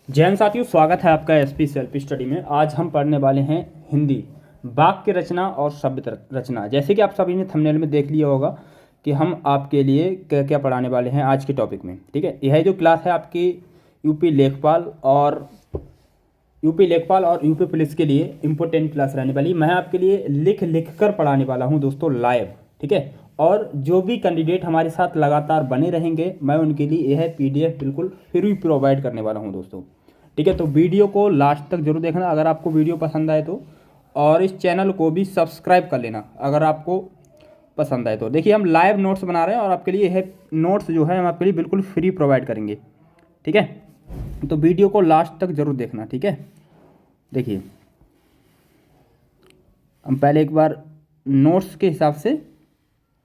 जय हिंद साथियों, स्वागत है आपका एसपी सेल्फ स्टडी में। आज हम पढ़ने वाले हैं हिंदी वाक्य रचना और शब्द रचना। जैसे कि आप सभी ने थंबनेल में देख लिया होगा कि हम आपके लिए क्या क्या पढ़ाने वाले हैं आज के टॉपिक में। ठीक है, यह जो क्लास है आपकी यूपी लेखपाल और यूपी पुलिस के लिए इम्पोर्टेंट क्लास रहने वाली। मैं आपके लिए लिख कर पढ़ाने वाला हूँ दोस्तों, लाइव। ठीक है, और जो भी कैंडिडेट हमारे साथ लगातार बने रहेंगे, मैं उनके लिए यह पीडीएफ बिल्कुल फ्री प्रोवाइड करने वाला हूँ दोस्तों। ठीक है, तो वीडियो को लास्ट तक जरूर देखना अगर आपको वीडियो पसंद आए तो, और इस चैनल को भी सब्सक्राइब कर लेना अगर आपको पसंद आए तो। देखिए, हम लाइव नोट्स बना रहे हैं और आपके लिए यह नोट्स जो है हम आपके लिए बिल्कुल फ्री प्रोवाइड करेंगे। ठीक है, तो वीडियो को लास्ट तक जरूर देखना। ठीक है, देखिए हम पहले एक बार नोट्स के हिसाब से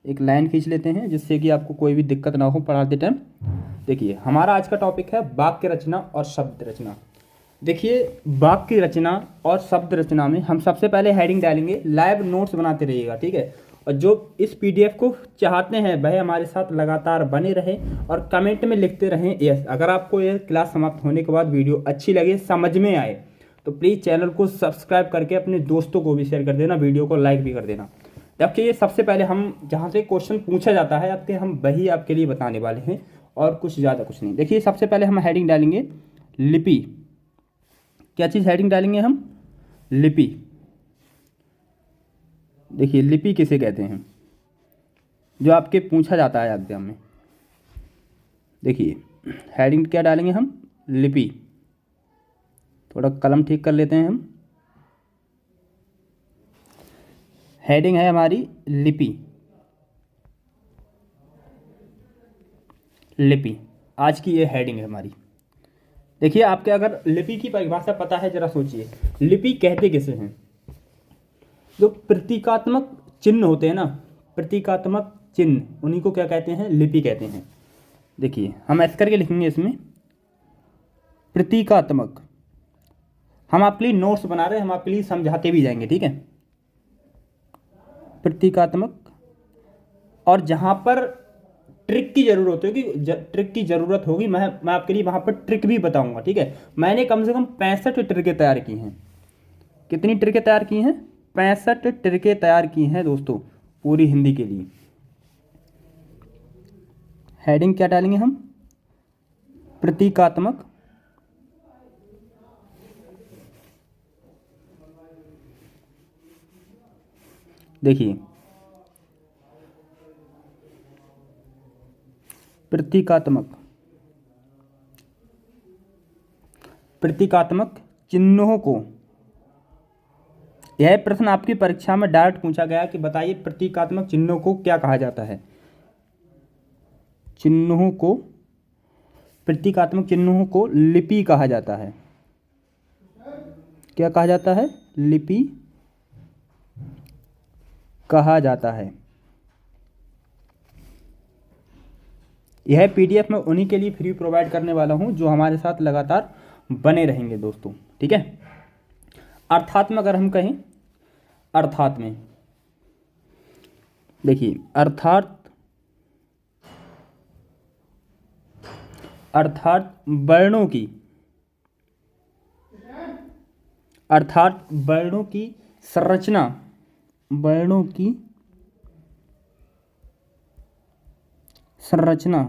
एक लाइन खींच लेते हैं जिससे कि आपको कोई भी दिक्कत ना हो पढ़ाते टाइम। देखिए, हमारा आज का टॉपिक है वाक्य रचना और शब्द रचना। देखिए, वाक्य रचना और शब्द रचना में हम सबसे पहले हेडिंग डालेंगे, लाइव नोट्स बनाते रहिएगा। ठीक है, और जो इस पीडीएफ को चाहते हैं वह हमारे साथ लगातार बने रहे और कमेंट में लिखते रहें यस। अगर आपको यह क्लास समाप्त होने के बाद वीडियो अच्छी लगे, समझ में आए, तो प्लीज़ चैनल को सब्सक्राइब करके अपने दोस्तों को भी शेयर कर देना, वीडियो को लाइक भी कर देना। जबकि ये सबसे पहले हम जहाँ से क्वेश्चन पूछा जाता है आपके, हम वही आपके लिए बताने वाले हैं और कुछ ज़्यादा कुछ नहीं। देखिए, सबसे पहले हम हेडिंग डालेंगे लिपि। क्या चीज़ हेडिंग डालेंगे हम? लिपि। देखिए, लिपि किसे कहते हैं जो आपके पूछा जाता है एग्जाम में। देखिए, हेडिंग क्या डालेंगे हम? लिपि। थोड़ा कलम ठीक कर लेते हैं हम। हेडिंग है हमारी लिपि। लिपि आज की ये हेडिंग है हमारी। देखिए, आपके अगर लिपि की परिभाषा पता है, जरा सोचिए लिपि कहते किसे हैं? जो प्रतीकात्मक चिन्ह होते हैं ना, प्रतीकात्मक चिन्ह, उन्हीं को क्या कहते हैं? लिपि कहते हैं। देखिए, हम ऐसे करके लिखेंगे इसमें प्रतीकात्मक। हम आपके लिए नोट्स बना रहे हैं, हम आपके लिए समझाते भी जाएंगे। ठीक है, प्रतीकात्मक। और जहाँ पर ट्रिक की ज़रूरत होगी, ट्रिक की ज़रूरत होगी, मैं आपके लिए वहाँ पर ट्रिक भी बताऊंगा। ठीक है, मैंने कम से कम 65 ट्रिकें तैयार की हैं। कितनी ट्रिकें तैयार की हैं? 65 ट्रिकें तैयार की हैं दोस्तों, पूरी हिंदी के लिए। हेडिंग क्या डालेंगे हम? प्रतीकात्मक। देखिए, प्रतीकात्मक। प्रतीकात्मक चिन्हों को, यह प्रश्न आपकी परीक्षा में डायरेक्ट पूछा गया कि बताइए प्रतीकात्मक चिन्हों को क्या कहा जाता है। चिन्हों को, प्रतीकात्मक चिन्हों को लिपि कहा जाता है। क्या कहा जाता है? लिपि कहा जाता है। यह पीडीएफ मैं उन्हीं के लिए फ्री प्रोवाइड करने वाला हूं जो हमारे साथ लगातार बने रहेंगे दोस्तों। ठीक है, अर्थात में अगर हम कहें, अर्थात में देखिए, अर्थात वर्णों की, अर्थात वर्णों की संरचना, वर्णों की संरचना,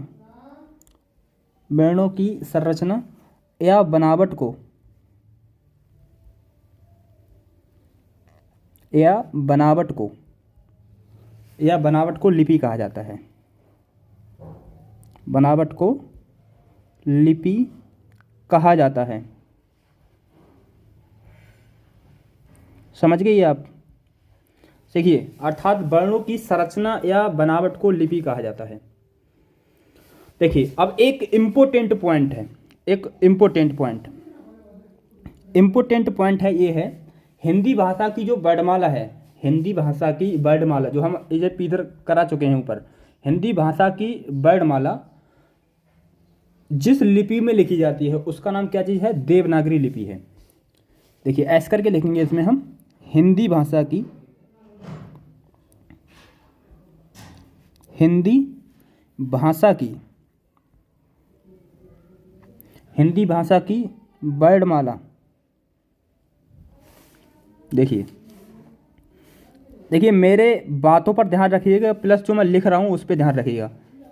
वर्णों की संरचना या बनावट को, या बनावट को, या बनावट को लिपि कहा जाता है। बनावट को लिपि कहा जाता है। समझ गए आप? देखिए, अर्थात वर्णों की संरचना या बनावट को लिपि कहा जाता है। देखिए, अब एक इम्पोर्टेंट पॉइंट है, एक इम्पोर्टेंट पॉइंट है, ये है हिंदी भाषा की जो वर्णमाला है, हिंदी भाषा की वर्णमाला जो हम इधर करा चुके हैं ऊपर, हिंदी भाषा की वर्णमाला जिस लिपि में लिखी जाती है उसका नाम क्या चीज़ है? देवनागरी लिपि है। देखिए, ऐसे करके लिखेंगे इसमें हम, हिंदी भाषा की, हिंदी भाषा की, हिंदी भाषा की वर्णमाला। देखिए देखिए मेरे बातों पर ध्यान रखिएगा, प्लस जो मैं लिख रहा हूँ उस पर ध्यान रखिएगा।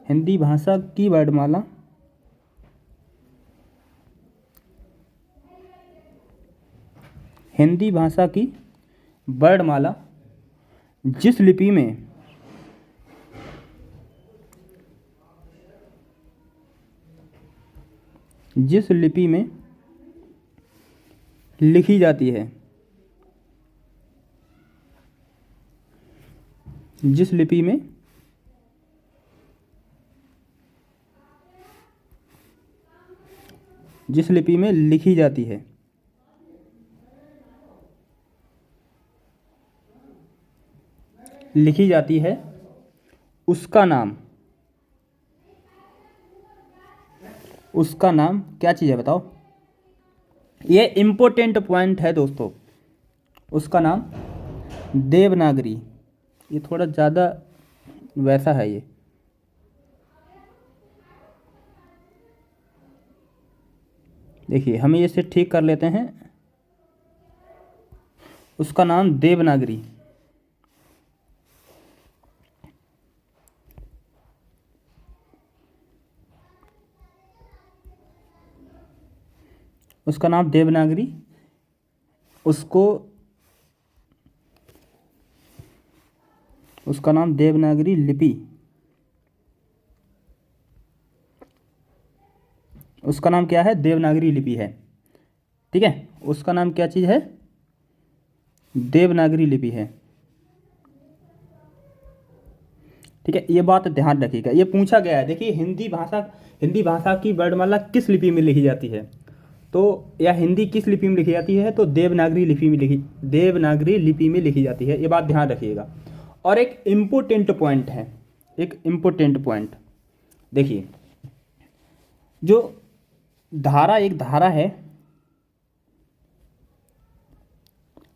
हिंदी भाषा की वर्णमाला, हिंदी भाषा की वर्णमाला जिस लिपि में लिखी जाती है, जिस लिपि में लिखी जाती है, उसका नाम क्या चीज़ है बताओ। ये इम्पोर्टेंट पॉइंट है दोस्तों। उसका नाम देवनागरी। ये थोड़ा ज़्यादा वैसा है ये। देखिए हम इसे ठीक कर लेते हैं। उसका नाम देवनागरी। उसका नाम देवनागरी। उसका नाम देवनागरी लिपि। उसका नाम क्या है? देवनागरी लिपि है। ठीक है, उसका नाम क्या चीज़ है? देवनागरी लिपि है। ठीक है, ये बात ध्यान रखिएगा, ये पूछा गया है। देखिए हिंदी भाषा की वर्णमाला किस लिपि में लिखी जाती है, तो या हिंदी किस लिपि में लिखी जाती है, तो देवनागरी लिपि में लिखी जाती है। ये बात ध्यान रखिएगा। और एक इम्पोर्टेंट पॉइंट है, देखिए जो एक धारा है,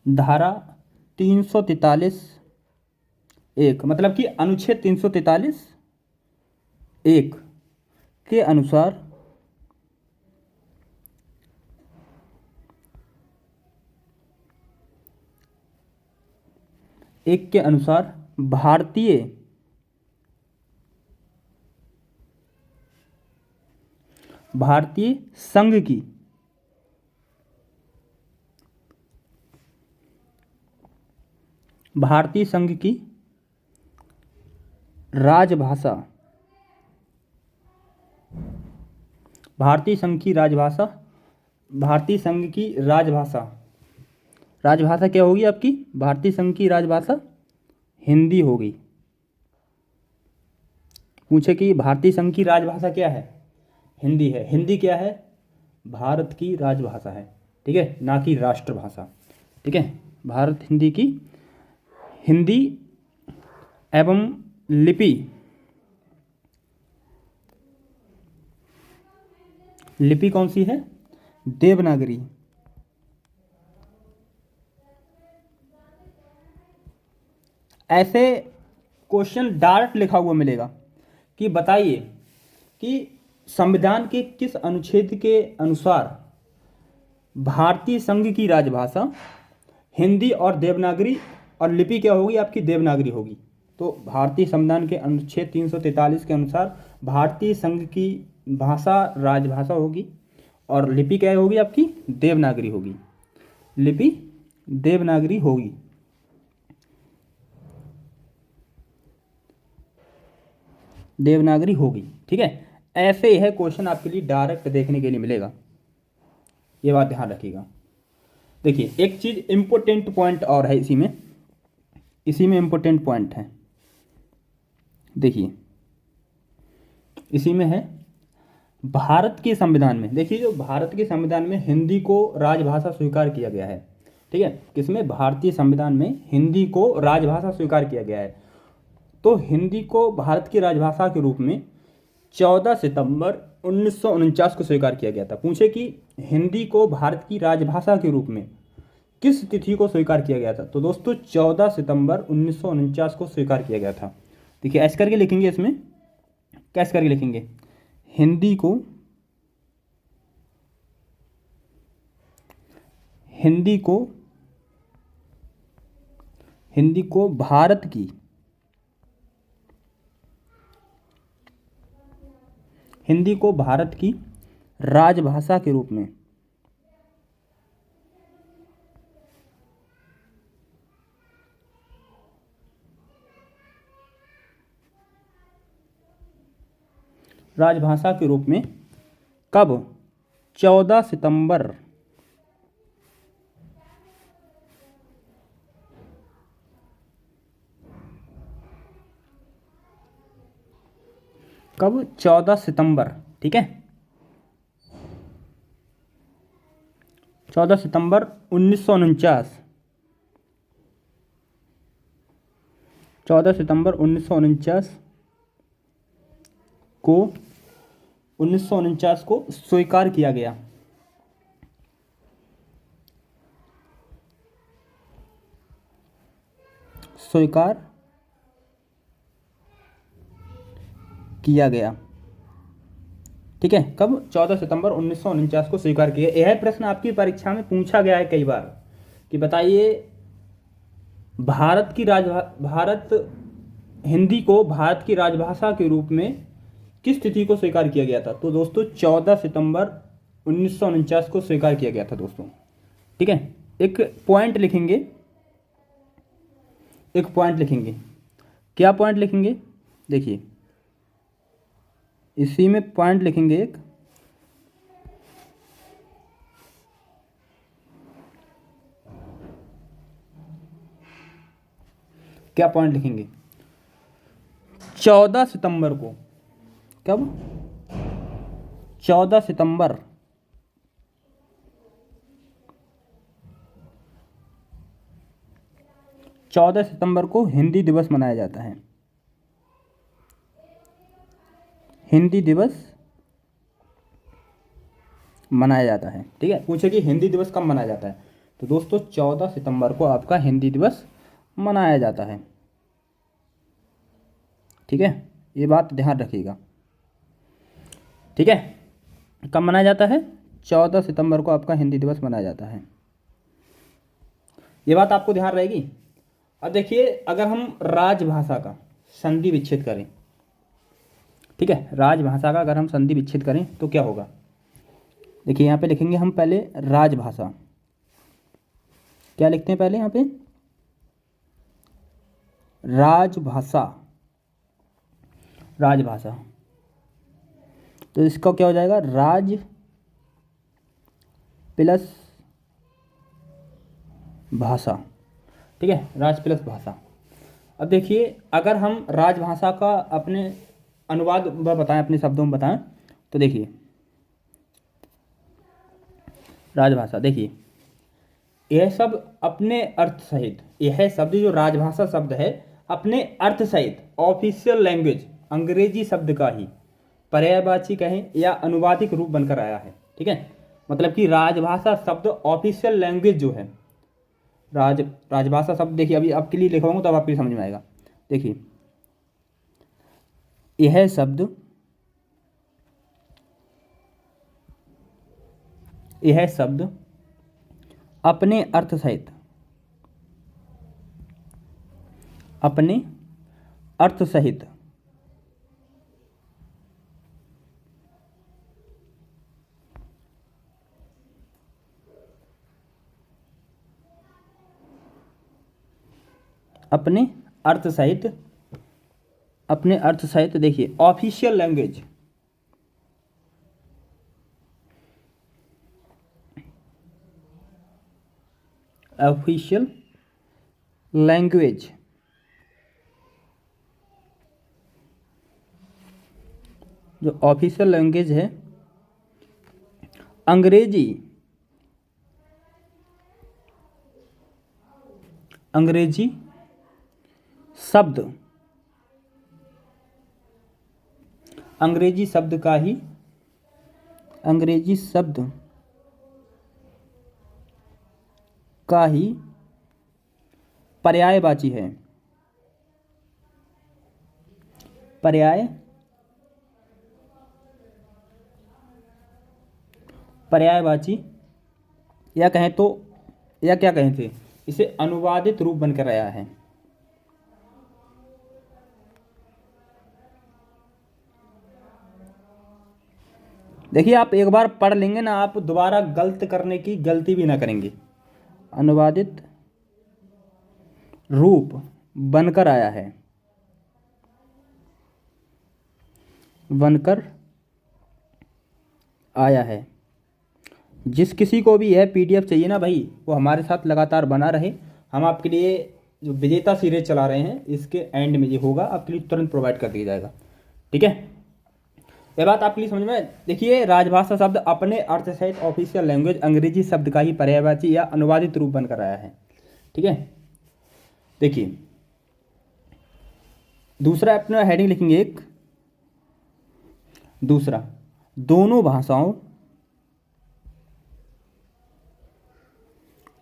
धारा 343 एक, मतलब कि अनुच्छेद 343 एक के अनुसार भारतीय संघ की राजभाषा, राजभाषा क्या होगी आपकी? भारतीय संघ की राजभाषा हिंदी होगी। पूछे कि भारतीय संघ की राजभाषा क्या है? हिंदी है। हिंदी क्या है? भारत की राजभाषा है। ठीक है, ना कि राष्ट्रभाषा। ठीक है, भारत हिंदी की हिंदी एवं लिपि कौन सी है? देवनागरी। ऐसे क्वेश्चन डायरेक्ट लिखा हुआ मिलेगा कि बताइए कि संविधान के किस अनुच्छेद के अनुसार भारतीय संघ की राजभाषा हिंदी और देवनागरी, और लिपि क्या होगी आपकी? देवनागरी होगी। तो भारतीय संविधान के अनुच्छेद 343 के अनुसार भारतीय संघ की भाषा राजभाषा होगी, और लिपि क्या होगी आपकी? देवनागरी होगी। लिपि देवनागरी होगी। ठीक है, ऐसे यह क्वेश्चन आपके लिए डायरेक्ट देखने के लिए मिलेगा। ये बात ध्यान रखिएगा। देखिए एक चीज इंपॉर्टेंट पॉइंट और है इसी में इंपॉर्टेंट पॉइंट है। देखिए इसी में है भारत के संविधान में। देखिए जो भारत के संविधान में हिंदी को राजभाषा स्वीकार किया गया है। ठीक है, किसमें? भारतीय संविधान में हिंदी को राजभाषा स्वीकार किया गया है। तो हिंदी को भारत की राजभाषा के रूप में 14 सितंबर 1949 को स्वीकार किया गया था। पूछे कि हिंदी को भारत की राजभाषा के रूप में किस तिथि को स्वीकार किया गया था, तो दोस्तों 14 सितंबर 1949 को स्वीकार किया गया था। देखिए ऐसे करके लिखेंगे, इसमें कैसे करके लिखेंगे? हिंदी को हिंदी को भारत की राजभाषा के रूप में कब 14 सितंबर 14 सितंबर, ठीक है, 14 सितंबर 1949, 14 सितंबर 1949 को स्वीकार किया गया। ठीक है, कब 14 सितंबर 1949 को स्वीकार किया। यह प्रश्न आपकी परीक्षा में पूछा गया है कई बार कि बताइए हिंदी को भारत की राजभाषा के रूप में किस तिथि को स्वीकार किया गया था। तो दोस्तों 14 सितंबर 1949 को स्वीकार किया गया था दोस्तों, ठीक है। एक पॉइंट लिखेंगे, क्या पॉइंट लिखेंगे, देखिए इसी में पॉइंट लिखेंगे एक, क्या पॉइंट लिखेंगे 14 सितंबर को, कब 14 सितंबर 14 सितंबर को हिंदी दिवस मनाया जाता है। हिंदी दिवस मनाया जाता है, ठीक है। पूछे कि हिंदी दिवस कब मनाया जाता है, तो दोस्तों 14 सितंबर को आपका हिंदी दिवस मनाया जाता है, ठीक है। ये बात ध्यान रखिएगा, ठीक है। कब मनाया जाता है, 14 सितंबर को आपका हिंदी दिवस मनाया जाता है, ये बात आपको ध्यान रहेगी। अब देखिए अगर हम राजभाषा का संधि विच्छेद करें, ठीक है, राजभाषा का अगर हम संधि विच्छेद करें तो क्या होगा, देखिए यहाँ पे लिखेंगे हम पहले राजभाषा, क्या लिखते हैं पहले यहाँ पे, राजभाषा, तो इसका क्या हो जाएगा, राज प्लस भाषा, ठीक है, राज प्लस भाषा। अब देखिए अगर हम राजभाषा का अपने अनुवाद बताएं, अपने शब्दों में बताएं, तो देखिए राजभाषा, देखिए यह सब अपने अर्थ सहित, यह शब्द जो राजभाषा शब्द है अपने अर्थ सहित ऑफिशियल लैंग्वेज अंग्रेजी शब्द का ही पर्यायवाची कहें या अनुवादिक रूप बनकर आया है, ठीक है। मतलब कि राजभाषा शब्द ऑफिशियल लैंग्वेज जो है, राजभाषा शब्द देखिए अभी आपके लिए लिखवाऊंगा तब आपको समझ में आएगा। देखिए यह शब्द अपने अर्थ सहित अपने अर्थ सहित देखिए ऑफिशियल लैंग्वेज, जो ऑफिशियल लैंग्वेज है अंग्रेजी शब्द का ही पर्यायवाची है, पर्यायवाची या कहें तो या क्या कहें थे, इसे अनुवादित रूप बनकर आया है। देखिए आप एक बार पढ़ लेंगे ना, आप दोबारा गलत करने की गलती भी ना करेंगे। अनुवादित रूप बनकर आया है, बनकर आया है। जिस किसी को भी यह पीडीएफ चाहिए ना भाई, वो हमारे साथ लगातार बना रहे। हम आपके लिए जो विजेता सीरीज चला रहे हैं, इसके एंड में ये होगा, आपके लिए तुरंत प्रोवाइड कर दिया जाएगा। ठीक है, ये बात आपके लिए समझ में। देखिए, राजभाषा शब्द अपने अर्थ सहित ऑफिशियल लैंग्वेज अंग्रेजी शब्द का ही पर्यायवाची या अनुवादित रूप बनकर आया है। ठीक है, देखिए दूसरा अपना हेडिंग लिखेंगे एक, दूसरा दोनों भाषाओं,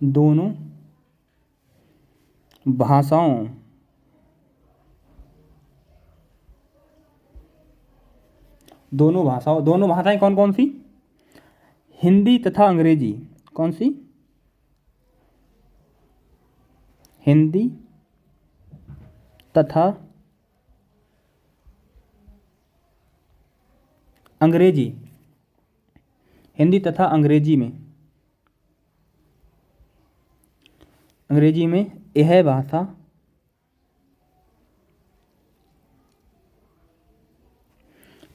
दोनों भाषाओं दोनों भाषाएं कौन कौन सी? हिंदी तथा अंग्रेजी। कौन सी? हिंदी तथा अंग्रेजी। हिंदी तथा अंग्रेजी में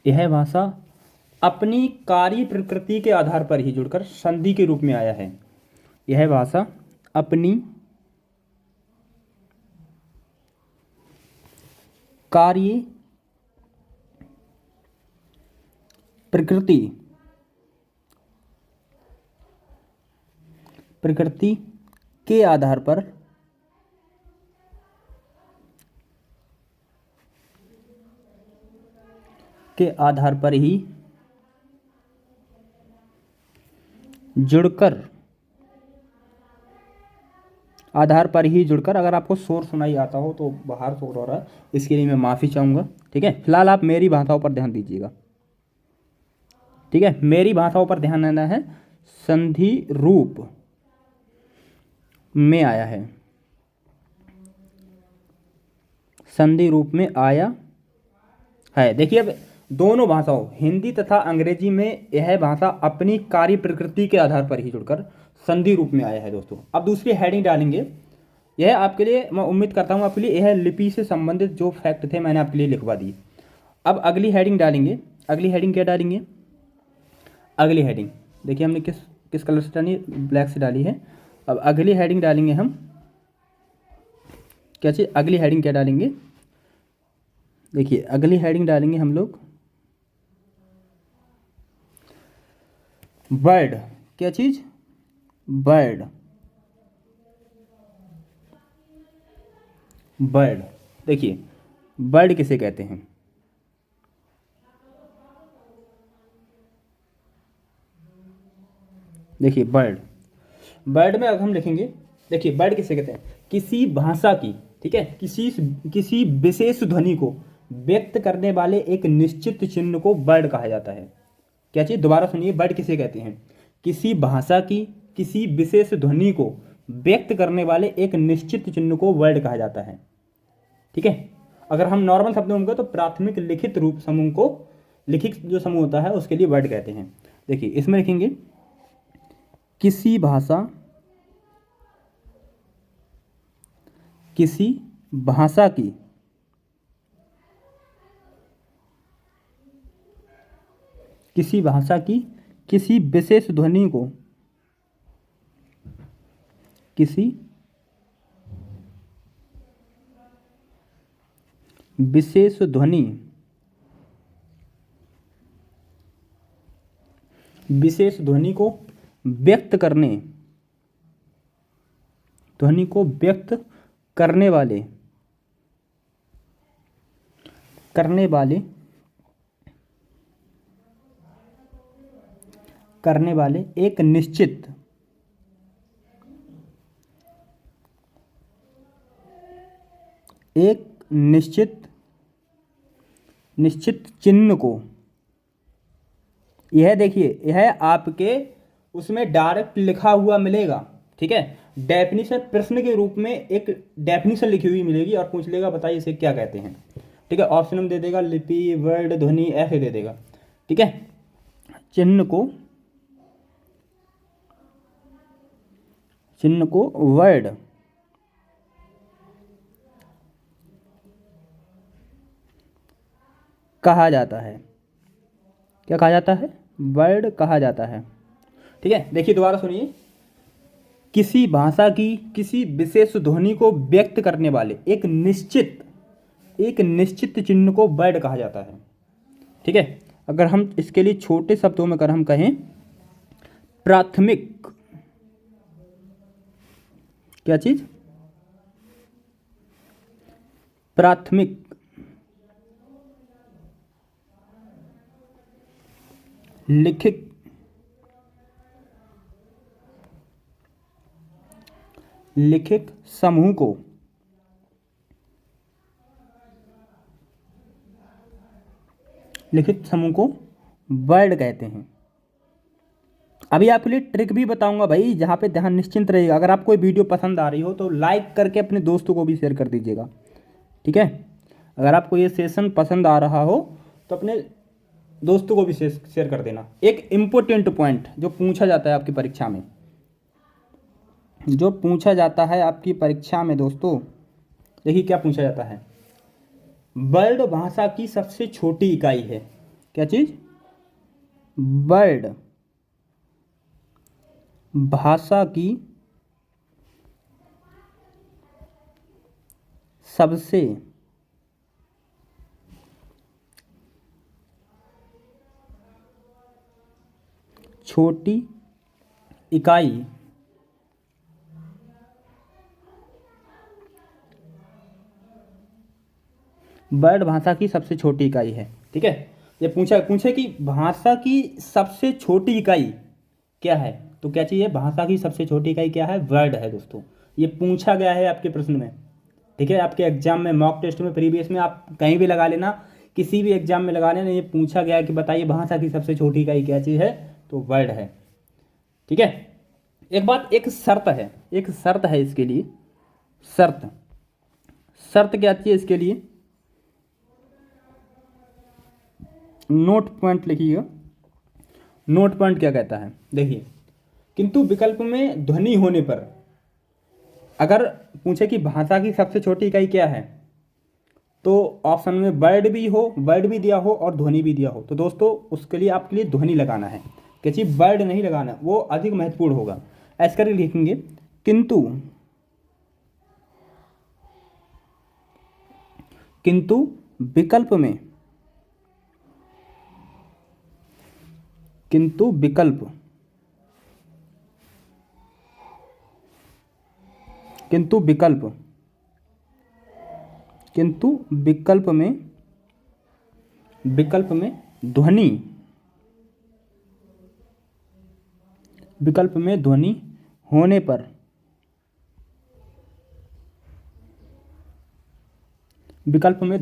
यह भाषा अपनी कार्य प्रकृति के आधार पर ही जुड़कर संधि के रूप में आया है। यह भाषा अपनी कार्य प्रकृति के आधार पर ही जुड़कर अगर आपको शोर सुनाई आता हो तो बाहर शोर हो रहा है, इसके लिए मैं माफ़ी चाहूँगा। ठीक है, फिलहाल आप मेरी भाषाओं पर ध्यान दीजिएगा। ठीक है, मेरी भाषाओं पर ध्यान देना है। संधि रूप में आया है, संधि रूप में आया है। देखिए, अब दोनों भाषाओं हिंदी तथा अंग्रेजी में यह भाषा अपनी कार्य प्रकृति के आधार पर ही जुड़कर संधि रूप में आया है दोस्तों। अब दूसरी हेडिंग डालेंगे, यह आपके लिए, मैं उम्मीद करता हूँ आपके लिए यह लिपि से संबंधित जो फैक्ट थे मैंने आपके लिए लिखवा दी। अब अगली हेडिंग डालेंगे। अगली हेडिंग क्या डालेंगे? अगली हेडिंग देखिए हमने किस कलर से डाली, ब्लैक से डाली है। अब अगली हेडिंग डालेंगे हम, क्या चीज़? अगली हेडिंग क्या डालेंगे? देखिए अगली हेडिंग डालेंगे हम लोग बर्ड। क्या चीज? बर्ड। बर्ड, देखिए बर्ड किसे कहते हैं? देखिए बर्ड में अब हम लिखेंगे, देखिए बर्ड किसे कहते हैं? किसी भाषा की, ठीक है, किसी विशेष ध्वनि को व्यक्त करने वाले एक निश्चित चिन्ह को बर्ड कहा जाता है। क्या चीज? दोबारा सुनिए, बर्ड किसे कहते हैं? किसी भाषा की किसी विशेष ध्वनि को व्यक्त करने वाले एक निश्चित चिन्ह को वर्ड कहा जाता है। ठीक है, अगर हम नॉर्मल शब्दों में तो प्राथमिक लिखित रूप समूह को, लिखित जो समूह होता है उसके लिए वर्ड कहते हैं। देखिए इसमें लिखेंगे किसी भाषा की किसी विशेष ध्वनि को, किसी विशेष ध्वनि को व्यक्त करने वाले एक निश्चित चिन्ह को, यह देखिए यह आपके उसमें डायरेक्ट लिखा हुआ मिलेगा ठीक है। डेफिनेशन प्रश्न के रूप में एक डेफिनेशन लिखी हुई मिलेगी और पूछ लेगा बताइए इसे क्या कहते हैं। ठीक है, ऑप्शन में दे देगा लिपि, वर्ड, ध्वनि, ऐसे दे देगा। ठीक है, चिन्ह को वर्ड कहा जाता है। क्या कहा जाता है? वर्ड कहा जाता है। ठीक है, देखिए दोबारा सुनिए। किसी भाषा की किसी विशेष ध्वनि को व्यक्त करने वाले एक निश्चित चिन्ह को वर्ड कहा जाता है। ठीक है, अगर हम इसके लिए छोटे शब्दों में अगर हम कहें, प्राथमिक, क्या चीज? प्राथमिक लिखित समूह को वर्ड कहते हैं। अभी आपके लिए ट्रिक भी बताऊंगा भाई, जहाँ पे ध्यान निश्चिंत रहेगा। अगर आपको वीडियो पसंद आ रही हो तो लाइक करके अपने दोस्तों को भी शेयर कर दीजिएगा। ठीक है, अगर आपको ये सेशन पसंद आ रहा हो तो अपने दोस्तों को भी शेयर कर देना। एक इम्पोर्टेंट पॉइंट जो पूछा जाता है आपकी परीक्षा में, दोस्तों देखिए क्या पूछा जाता है। वर्ड भाषा की सबसे छोटी इकाई है। क्या चीज? वर्ड भाषा की सबसे छोटी इकाई वर्ड भाषा की सबसे छोटी इकाई है। ठीक है, ये पूछे कि भाषा की सबसे छोटी इकाई क्या है, तो क्या चाहिए? भाषा की सबसे छोटी इकाई क्या है? वर्ड है दोस्तों। ये पूछा गया है आपके प्रश्न में। ठीक है, आपके एग्जाम में, मॉक टेस्ट में, प्रीवियस में, आप कहीं भी लगा लेना, किसी भी एग्जाम में लगा लेना, ये पूछा गया है कि बताइए भाषा की सबसे छोटी इकाई क्या चीज़ है, तो वर्ड है। ठीक है, एक शर्त है इसके लिए। शर्त क्या चाहिए इसके लिए? नोट पॉइंट लिखिएगा। नोट पॉइंट क्या कहता है, देखिए। किंतु विकल्प में ध्वनि होने पर, अगर पूछे कि भाषा की सबसे छोटी इकाई क्या है, तो ऑप्शन में वर्ड भी दिया हो और ध्वनि भी दिया हो, तो दोस्तों उसके लिए आपके लिए ध्वनि लगाना है। किसी वर्ड नहीं लगाना, वो अधिक महत्वपूर्ण होगा। ऐसे करके लिखेंगे, किंतु विकल्प में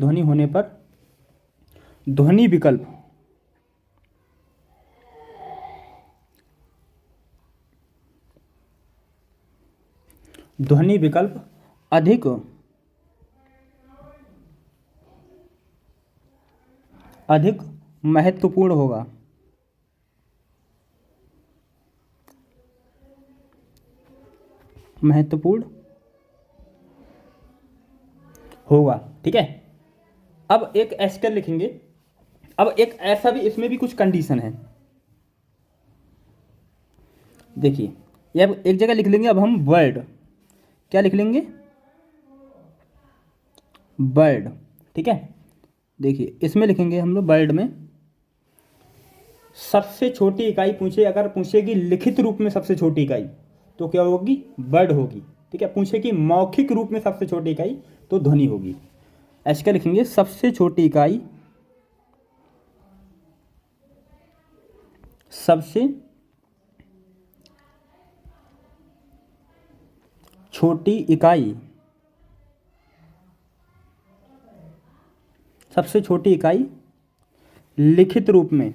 ध्वनि होने पर ध्वनि विकल्प अधिक महत्वपूर्ण होगा। ठीक है, अब एक एस्टर लिखेंगे। अब एक ऐसा भी, इसमें भी कुछ कंडीशन है। देखिए, ये अब एक जगह लिख लेंगे। अब हम वर्ड, क्या लिख लेंगे? वर्ड। ठीक है, देखिए इसमें लिखेंगे हम लोग वर्ड में सबसे छोटी इकाई अगर पूछेगी लिखित रूप में सबसे छोटी इकाई, तो क्या होगी? वर्ड होगी। ठीक है, पूछेगी मौखिक रूप में सबसे छोटी इकाई, तो ध्वनि होगी। ऐसे क्या लिखेंगे? सबसे छोटी इकाई सबसे छोटी इकाई लिखित रूप में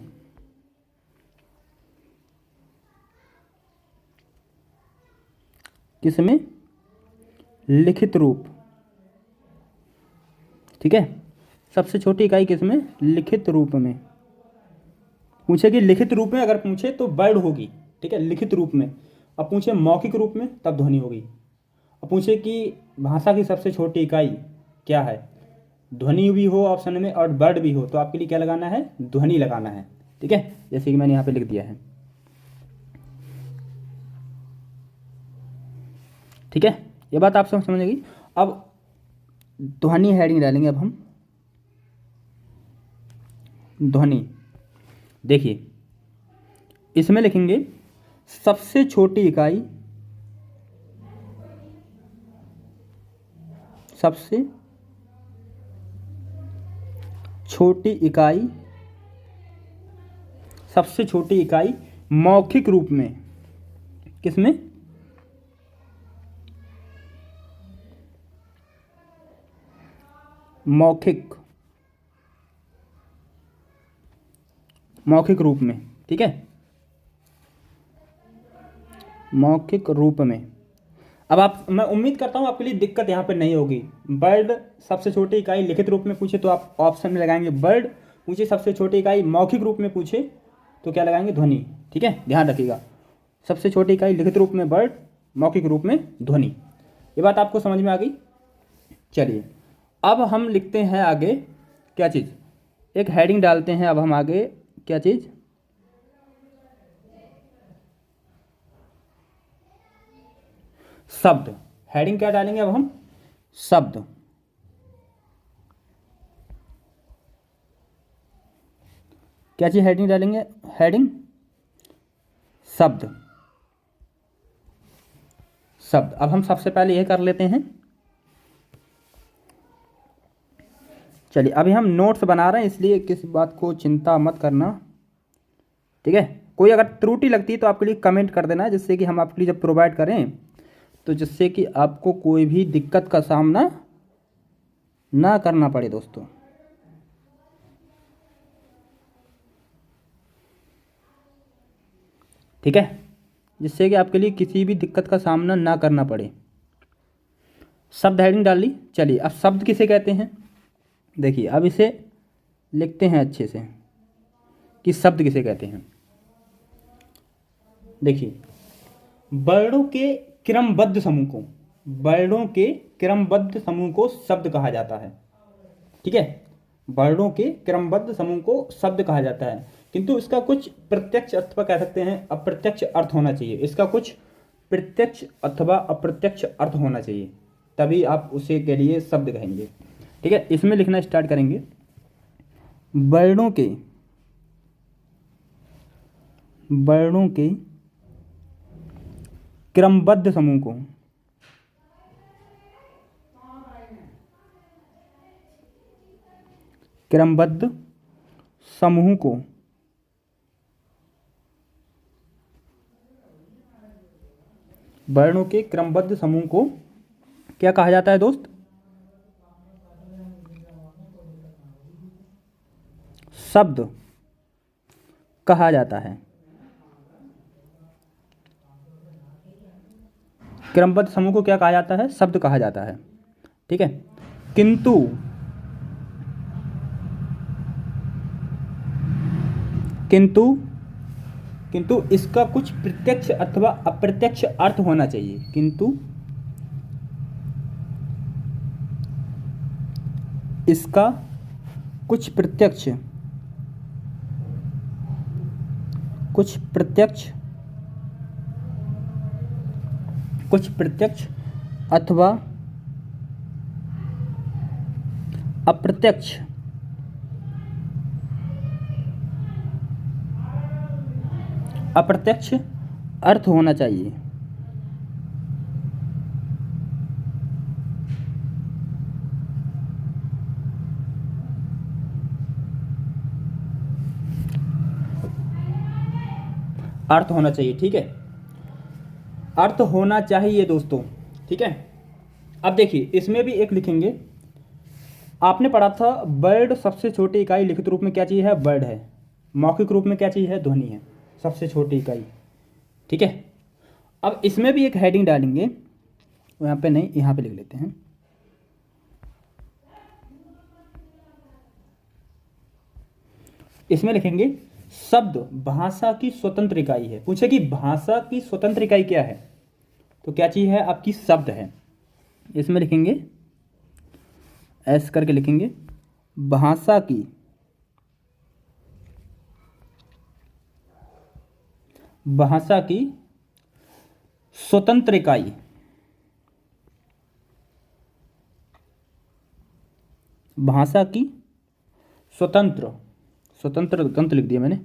किसमें? लिखित रूप। ठीक है, सबसे छोटी इकाई किसमें? लिखित रूप में। पूछे कि लिखित रूप में, अगर पूछे तो वर्ड होगी, ठीक है, लिखित रूप में। अब पूछे मौखिक रूप में, तब ध्वनि होगी। अब पूछे कि भाषा की सबसे छोटी इकाई क्या है, ध्वनि भी हो ऑप्शन में और वर्ड भी हो, तो आपके लिए क्या लगाना है? ध्वनि लगाना है। ठीक है, जैसे कि मैंने यहाँ पे लिख दिया है। ठीक है, ये बात आप समझेगी। अब ध्वनि हेडिंग डालेंगे। अब हम ध्वनि, देखिए इसमें लिखेंगे सबसे छोटी इकाई, सबसे छोटी इकाई, सबसे छोटी इकाई मौखिक रूप में। किसमें? मौखिक, मौखिक रूप में। ठीक है, मौखिक रूप में। अब आप, मैं उम्मीद करता हूँ आपके लिए दिक्कत यहाँ पे नहीं होगी। वर्ड सबसे छोटी इकाई लिखित रूप में पूछे तो आप ऑप्शन में लगाएंगे वर्ड, पूछे सबसे छोटी इकाई मौखिक रूप में पूछे तो क्या लगाएंगे? ध्वनि। ठीक है, ध्यान रखिएगा, सबसे छोटी इकाई लिखित रूप में वर्ड, मौखिक रूप में ध्वनि। ये बात आपको समझ में आ गई? चलिए अब हम लिखते हैं आगे क्या चीज़, एक हेडिंग डालते हैं। अब हम आगे क्या चीज़? शब्द। हेडिंग क्या डालेंगे अब हम? शब्द। क्या चीज़ हेडिंग डालेंगे? हेडिंग शब्द। शब्द। अब हम सबसे पहले यह कर लेते हैं। चलिए अभी हम नोट्स बना रहे हैं, इसलिए किसी बात को चिंता मत करना। ठीक है, कोई अगर त्रुटि लगती है तो आपके लिए कमेंट कर देना, जिससे कि हम आपके लिए जब प्रोवाइड करें तो जिससे कि आपको कोई भी दिक्कत का सामना ना करना पड़े दोस्तों। ठीक है, जिससे कि आपके लिए किसी भी दिक्कत का सामना ना करना पड़े। शब्द हेडिंग डाल ली। चलिए अब शब्द किसे कहते हैं? देखिए अब इसे लिखते हैं अच्छे से कि शब्द किसे कहते हैं। देखिए वर्णों के क्रमबद्ध समूह को, वर्णों के क्रमबद्ध समूह को शब्द कहा जाता है। ठीक है, वर्णों के क्रमबद्ध समूह को शब्द कहा जाता है, किंतु इसका कुछ प्रत्यक्ष अथवा कह सकते हैं अप्रत्यक्ष अर्थ होना चाहिए। इसका कुछ प्रत्यक्ष अथवा अप्रत्यक्ष अर्थ होना चाहिए, तभी आप उसे के लिए शब्द कहेंगे। ठीक है, इसमें लिखना स्टार्ट करेंगे। वर्णों के, वर्णों के क्रमबद्ध समूह को, क्रमबद्ध समूह को वर्णों के क्रमबद्ध समूह को क्या कहा जाता है दोस्त? शब्द कहा जाता है। क्रमबद्ध समूह को क्या कहा जाता है? शब्द कहा जाता है। ठीक है, किंतु किंतु किंतु इसका कुछ प्रत्यक्ष अथवा अप्रत्यक्ष अर्थ होना चाहिए। किंतु इसका कुछ प्रत्यक्ष, कुछ प्रत्यक्ष, कुछ प्रत्यक्ष अथवा अप्रत्यक्ष अप्रत्यक्ष अर्थ होना चाहिए। अर्थ होना चाहिए। ठीक है, अर्थ होना चाहिए दोस्तों। ठीक है, अब देखिए इसमें भी एक लिखेंगे। आपने पढ़ा था वर्ड सबसे छोटी इकाई लिखित रूप में क्या चीज़ है? वर्ड है। मौखिक रूप में क्या चीज़ है? ध्वनि है, सबसे छोटी इकाई। ठीक है, अब इसमें भी एक हेडिंग डालेंगे यहाँ पे नहीं, यहाँ पे लिख लेते हैं। इसमें लिखेंगे शब्द भाषा की स्वतंत्र इकाई है। पूछे कि भाषा की स्वतंत्र इकाई क्या है, तो क्या चीज़ है आपकी, शब्द है। इसमें लिखेंगे ऐस करके लिखेंगे भाषा की स्वतंत्र इकाई, भाषा की स्वतंत्र तंत्र लिख दिया मैंने,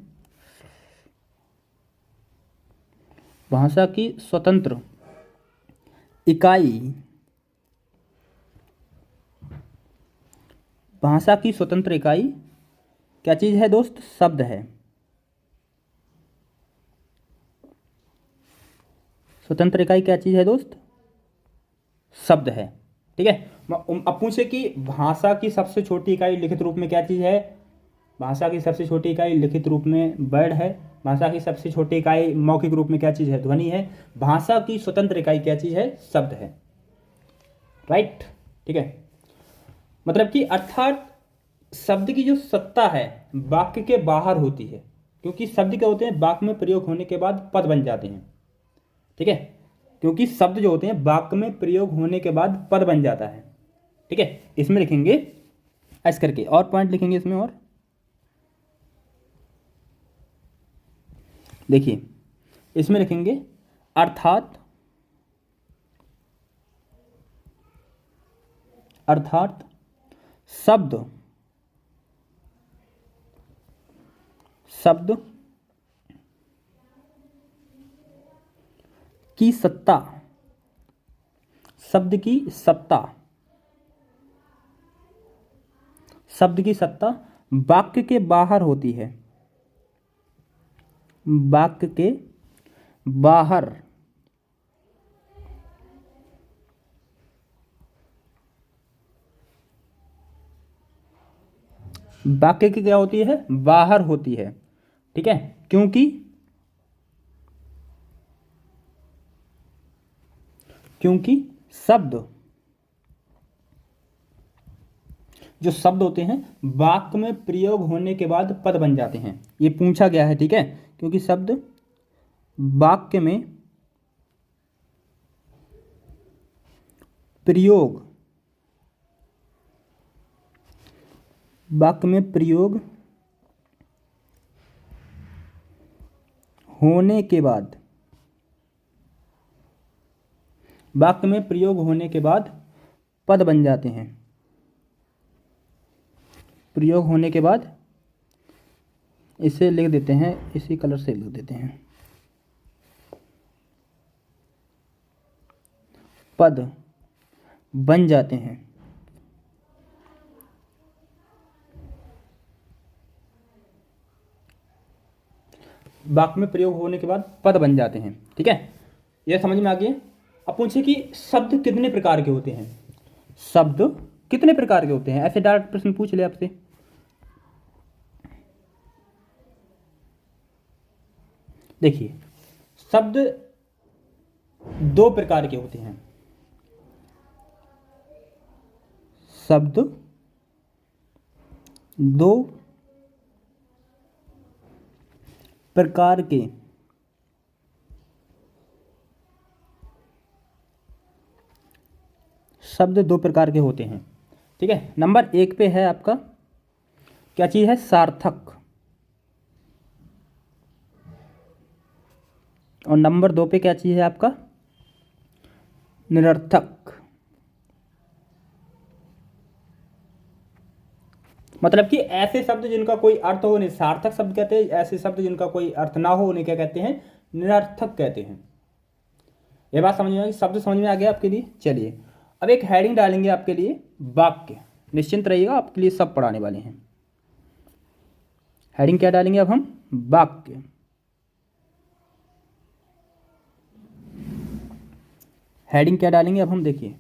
भाषा की स्वतंत्र इकाई, भाषा की स्वतंत्र इकाई क्या चीज़ है दोस्त, शब्द है। स्वतंत्र इकाई क्या चीज़ है दोस्त, शब्द है। ठीक है, अब पूछे कि भाषा की सबसे छोटी इकाई लिखित रूप में क्या चीज़ है। भाषा की सबसे छोटी इकाई लिखित रूप में वर्ड है। भाषा की सबसे छोटी इकाई मौखिक रूप में क्या चीज़ है, ध्वनि है। भाषा की स्वतंत्र इकाई क्या चीज़ है, शब्द है। राइट, ठीक है। मतलब कि अर्थात शब्द की जो सत्ता है वाक्य के बाहर होती है, क्योंकि शब्द क्या होते हैं, वाक्य में प्रयोग होने के बाद पद बन जाते हैं। ठीक है, क्योंकि शब्द जो होते हैं वाक्य में प्रयोग होने के बाद पद बन जाता है। ठीक है, इसमें लिखेंगे ऐसे करके, और पॉइंट लिखेंगे इसमें, और देखिए इसमें लिखेंगे अर्थात शब्द की सत्ता, शब्द की सत्ता वाक्य के बाहर होती है, वाक्य के बाहर। वाक्य की क्या होती है, बाहर होती है। ठीक है, क्योंकि शब्द, जो शब्द होते हैं वाक्य में प्रयोग होने के बाद पद बन जाते हैं, ये पूछा गया है। ठीक है, क्योंकि शब्द वाक्य में प्रयोग होने के बाद, वाक्य में प्रयोग होने के बाद पद बन जाते हैं। प्रयोग होने के बाद, इसे लिख देते हैं, इसी कलर से लिख देते हैं, पद बन जाते हैं। वाक्य में प्रयोग होने के बाद पद बन जाते हैं। ठीक है, यह समझ में आ गया। अब पूछे कि शब्द कितने प्रकार के होते हैं, शब्द कितने प्रकार के होते हैं, ऐसे डायरेक्ट प्रश्न पूछ ले आपसे। देखिए शब्द दो प्रकार के होते हैं, शब्द दो प्रकार के होते हैं। ठीक है, नंबर 1 पे है आपका क्या चीज़ है, सार्थक, और नंबर 2 पे क्या चीज़ है आपका, निरर्थक। मतलब कि ऐसे शब्द जिनका कोई अर्थ हो उन्हें सार्थक शब्द कहते हैं, ऐसे शब्द जिनका कोई अर्थ ना हो उन्हें क्या कहते हैं, निरर्थक कहते हैं। ये बात समझ में आ गई, शब्द समझ में आ गया आपके लिए। चलिए अब एक हेडिंग डालेंगे आपके लिए, वाक्य। निश्चिंत रहिएगा, आपके लिए सब पढ़ाने वाले हैं। हेडिंग क्या डालेंगे अब हम, वाक्य। हेडिंग क्या डालेंगे अब हम, देखिए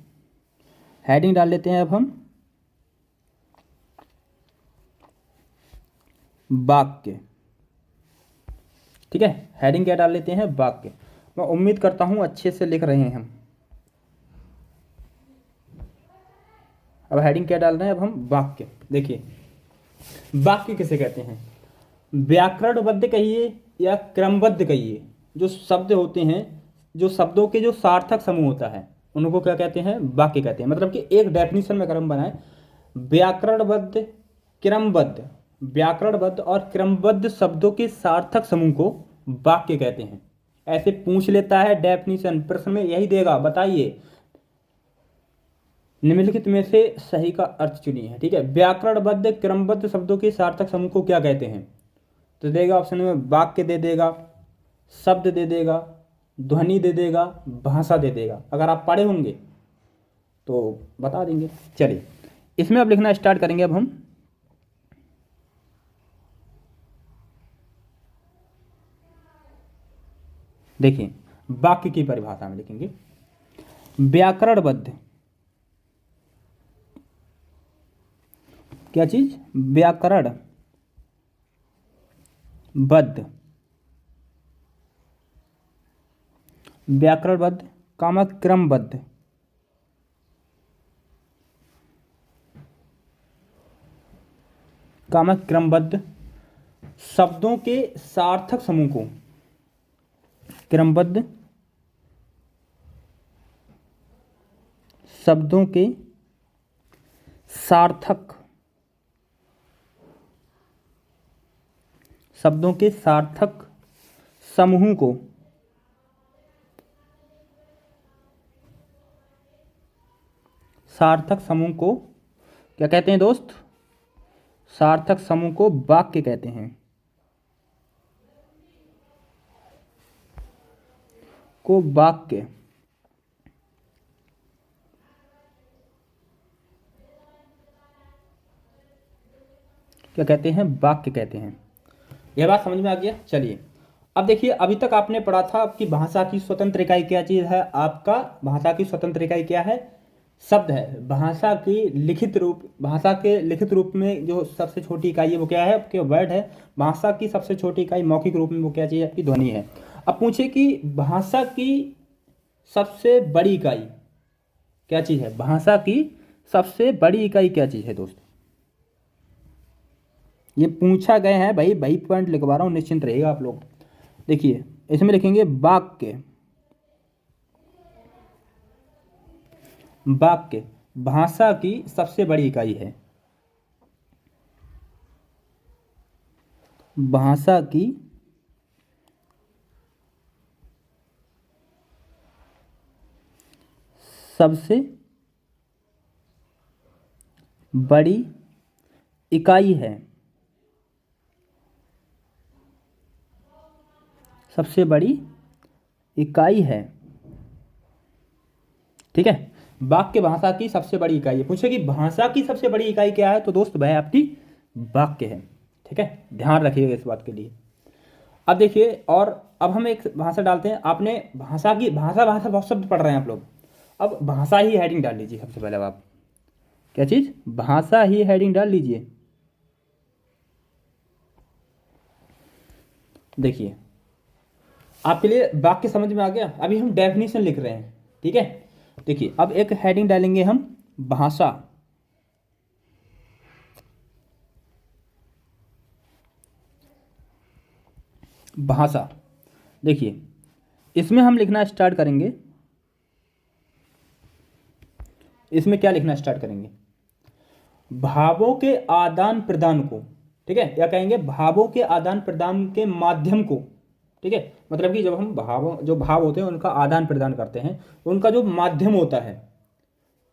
हेडिंग डाल लेते हैं अब हम वाक्य। ठीक है, हेडिंग क्या डाल लेते हैं, वाक्य। मैं उम्मीद करता हूं अच्छे से लिख रहे हैं हम। अब हेडिंग क्या डाल रहे हैं, अब हम वाक्य। देखिए वाक्य किसे कहते हैं, व्याकरणबद्ध कहिए या क्रमबद्ध कहिए, जो शब्द होते हैं, जो शब्दों के जो सार्थक समूह होता है उनको क्या कहते हैं, वाक्य कहते हैं। मतलब कि एक डेफिनेशन में अगर हम बनाए, व्याकरणबद्ध क्रमबद्ध, व्याकरणबद्ध और क्रमबद्ध शब्दों के सार्थक समूह को वाक्य कहते हैं। ऐसे पूछ लेता है डेफिनेशन, प्रश्न में यही देगा, बताइए निम्नलिखित में से सही का अर्थ चुनिए है। ठीक है, व्याकरणबद्ध क्रमबद्ध शब्दों के सार्थक समूह को क्या कहते हैं, तो देगा ऑप्शन में वाक्य दे देगा, शब्द दे देगा, ध्वनि दे देगा, भाषा दे देगा। अगर आप पढ़े होंगे तो बता देंगे। चलिए इसमें अब लिखना स्टार्ट करेंगे। अब हम देखिए वाक्य की परिभाषा में लिखेंगे, व्याकरणबद्ध क्या चीज, व्याकरणबद्ध व्याकरणबद्ध कामा क्रमबद्ध, कामा क्रमबद्ध शब्दों के सार्थक समूह को, क्रमबद्ध शब्दों के सार्थक, शब्दों के सार्थक समूह को, सार्थक समूह को क्या कहते हैं दोस्त, सार्थक समूह को वाक्य कहते हैं, को वाक्य क्या कहते हैं, वाक्य कहते हैं। यह बात समझ में आ गया। चलिए अब देखिए, अभी तक आपने पढ़ा था कि भाषा की स्वतंत्र इकाई क्या चीज़ है, आपका भाषा की स्वतंत्र इकाई क्या है, शब्द है। भाषा की लिखित रूप, भाषा के लिखित रूप में जो सबसे छोटी इकाई है वो क्या है, आपके वर्ड है। भाषा की सबसे छोटी इकाई मौखिक रूप में वो क्या चीज़ है, आपकी ध्वनि है। अब पूछे कि भाषा की सबसे बड़ी इकाई क्या चीज़ है, भाषा की सबसे बड़ी इकाई क्या चीज़ है दोस्त, ये पूछा गए हैं भाई, वही पॉइंट लिखवा रहा हूँ, निश्चिंत रहिएगा आप लोग। देखिए इसमें लिखेंगे वाक्य, वाक्य भाषा की सबसे बड़ी इकाई है, भाषा की सबसे बड़ी इकाई है, सबसे बड़ी इकाई है। ठीक है, वाक्य भाषा की सबसे बड़ी इकाई है। पूछे कि भाषा की सबसे बड़ी इकाई क्या है, तो दोस्त वह आपकी वाक्य है। ठीक है, ध्यान रखिएगा इस बात के लिए। अब देखिए, और अब हम एक भाषा डालते हैं। आपने भाषा की, भाषा भाषा बहुत शब्द पढ़ रहे हैं आप लोग, अब भाषा ही हेडिंग डाल लीजिए सबसे पहले। अब आप क्या चीज़, भाषा ही हेडिंग डाल लीजिए। देखिए आपके लिए वाक्य समझ में आ गया। अभी हम डेफिनेशन लिख रहे हैं। ठीक है, देखिए अब एक हेडिंग डालेंगे हम, भाषा, भाषा। देखिए इसमें हम लिखना स्टार्ट करेंगे, इसमें क्या लिखना स्टार्ट करेंगे, भावों के आदान प्रदान को। ठीक है, या कहेंगे भावों के आदान प्रदान के माध्यम को। ठीक है, मतलब कि जब हम भावों, जो भाव होते हैं उनका आदान प्रदान करते हैं, उनका जो माध्यम होता है,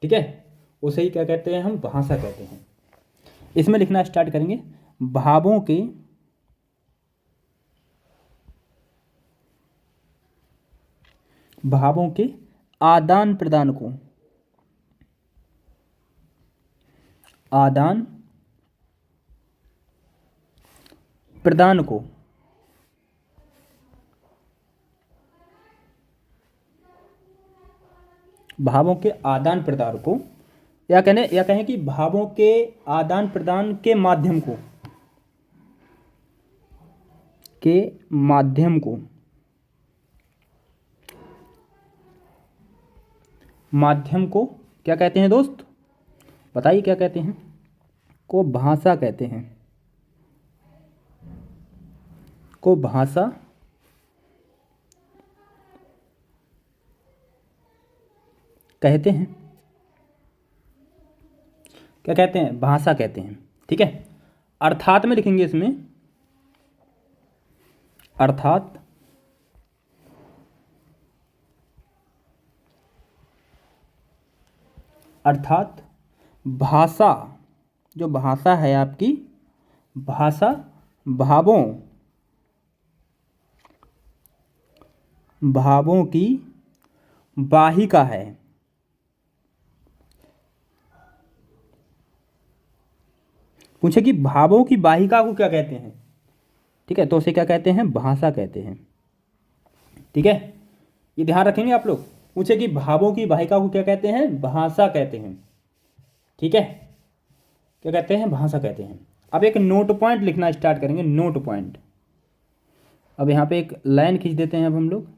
ठीक है, उसे ही क्या कहते हैं, हम भाषा कहते हैं। इसमें लिखना स्टार्ट करेंगे, भावों के भावों के आदान प्रदान को, आदान प्रदान को, भावों के आदान प्रदान को, या कहें कि भावों के आदान प्रदान के माध्यम को, के माध्यम को, माध्यम को क्या कहते हैं दोस्त, बताइए क्या कहते हैं? को भाषा कहते हैं। को भाषा कहते हैं। क्या कहते हैं? भाषा कहते हैं। ठीक है, अर्थात में लिखेंगे इसमें, अर्थात अर्थात भाषा, जो भाषा है आपकी, भाषा भावों भावों की वाहिका है। पूछे कि भावों की वाहिका को क्या कहते हैं? ठीक है, तो उसे क्या कहते हैं? भाषा कहते हैं। ठीक है, ये ध्यान रखेंगे आप लोग। पूछे कि भावों की वाहिका को क्या कहते हैं? भाषा कहते हैं। ठीक है, क्या कहते हैं? भाषा कहते हैं। अब एक नोट पॉइंट लिखना स्टार्ट करेंगे, नोट पॉइंट। अब यहाँ पे एक लाइन खींच देते हैं अब हम लोग।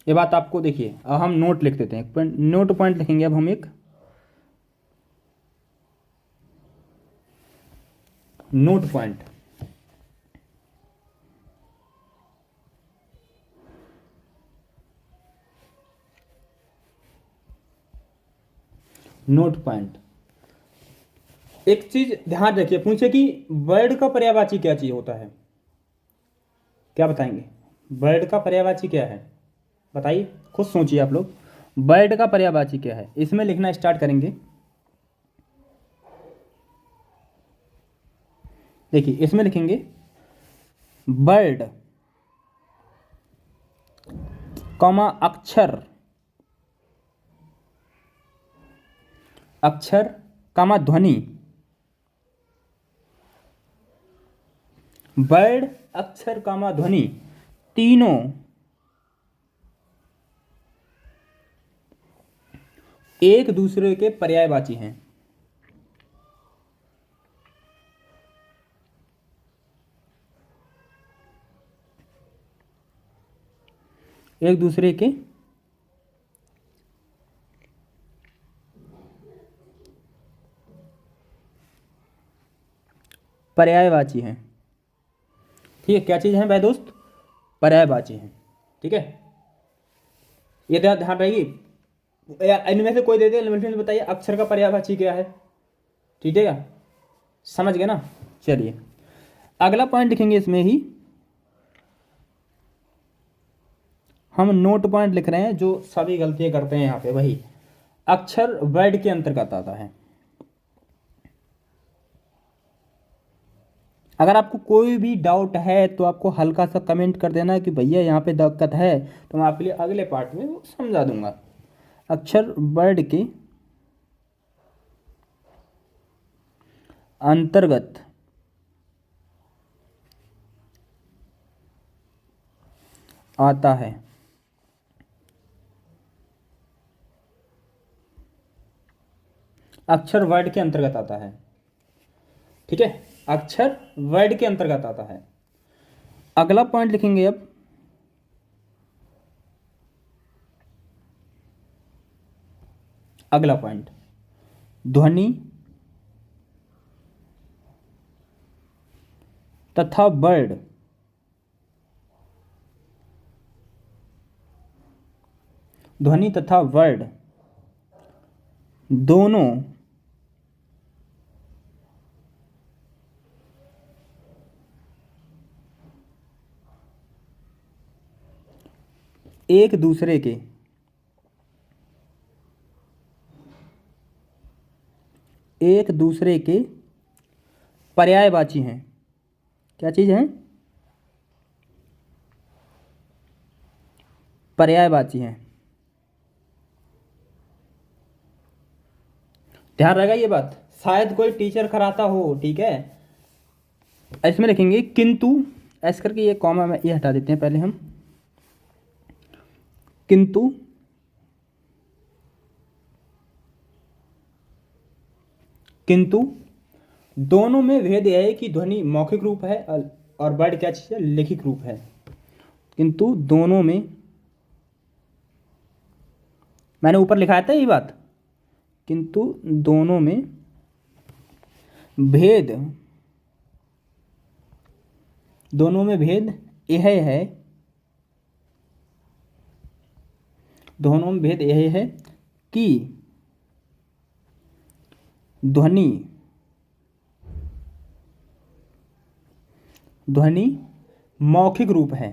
ये बात आपको देखिए, अब हम नोट लिख देते हैं, नोट पॉइंट लिखेंगे अब हम एक नोट पॉइंट। नोट पॉइंट, एक चीज ध्यान रखिए। पूछे कि वर्ड का पर्यायवाची क्या चीज होता है? क्या बताएंगे? वर्ड का पर्यायवाची क्या है? बताइए, खुद सोचिए आप लोग। वर्ड का पर्यायवाची क्या है? इसमें लिखना स्टार्ट करेंगे। देखिए, इसमें लिखेंगे वर्ड कॉमा अक्षर, अक्षर कॉमा ध्वनि। वर्ड, अक्षर कॉमा ध्वनि, तीनों एक दूसरे के पर्यायवाची हैं। एक दूसरे के पर्यायवाची हैं। ठीक है, क्या चीज़ है भाई दोस्त? पर्यायवाची हैं। ठीक है, ये ध्यान रहेगी। इनमें से कोई दे दे, एलिमेंट्री में बताइए अक्षर का पर्यायवाची क्या है। ठीक है क्या? समझ गए ना? चलिए, अगला पॉइंट लिखेंगे इसमें ही। हम नोट पॉइंट लिख रहे हैं, जो सभी गलतियां करते हैं यहाँ पे, वही अक्षर वर्ड के अंतर्गत आता है। अगर आपको कोई भी डाउट है तो आपको हल्का सा कमेंट कर देना कि भैया यहाँ पे दिक्कत है, तो मैं आपके लिए अगले पार्ट में वो समझा दूंगा। अक्षर वर्ड के अंतर्गत आता है। अक्षर वर्ड के अंतर्गत आता है। ठीक है, अक्षर वर्ड के अंतर्गत आता है। अगला पॉइंट लिखेंगे अब, अगला पॉइंट ध्वनि तथा वर्ड ध्वनि तथा वर्ड दोनों एक दूसरे के पर्यायवाची हैं। क्या चीज है? पर्यायवाची हैं। ध्यान रहेगा ये बात, शायद कोई टीचर कराता हो। ठीक है, इसमें लिखेंगे किंतु, ऐसे करके ये कॉमा में ये हटा देते हैं पहले हम। किंतु किंतु दोनों में भेद यह है कि ध्वनि मौखिक रूप है और वर्ड क्या चीज़ है? लिखित रूप है। किंतु दोनों में मैंने ऊपर लिखाया था ये बात, किंतु दोनों में भेद, दोनों में भेद यह है, दोनों में भेद यह है कि ध्वनि ध्वनि मौखिक रूप है।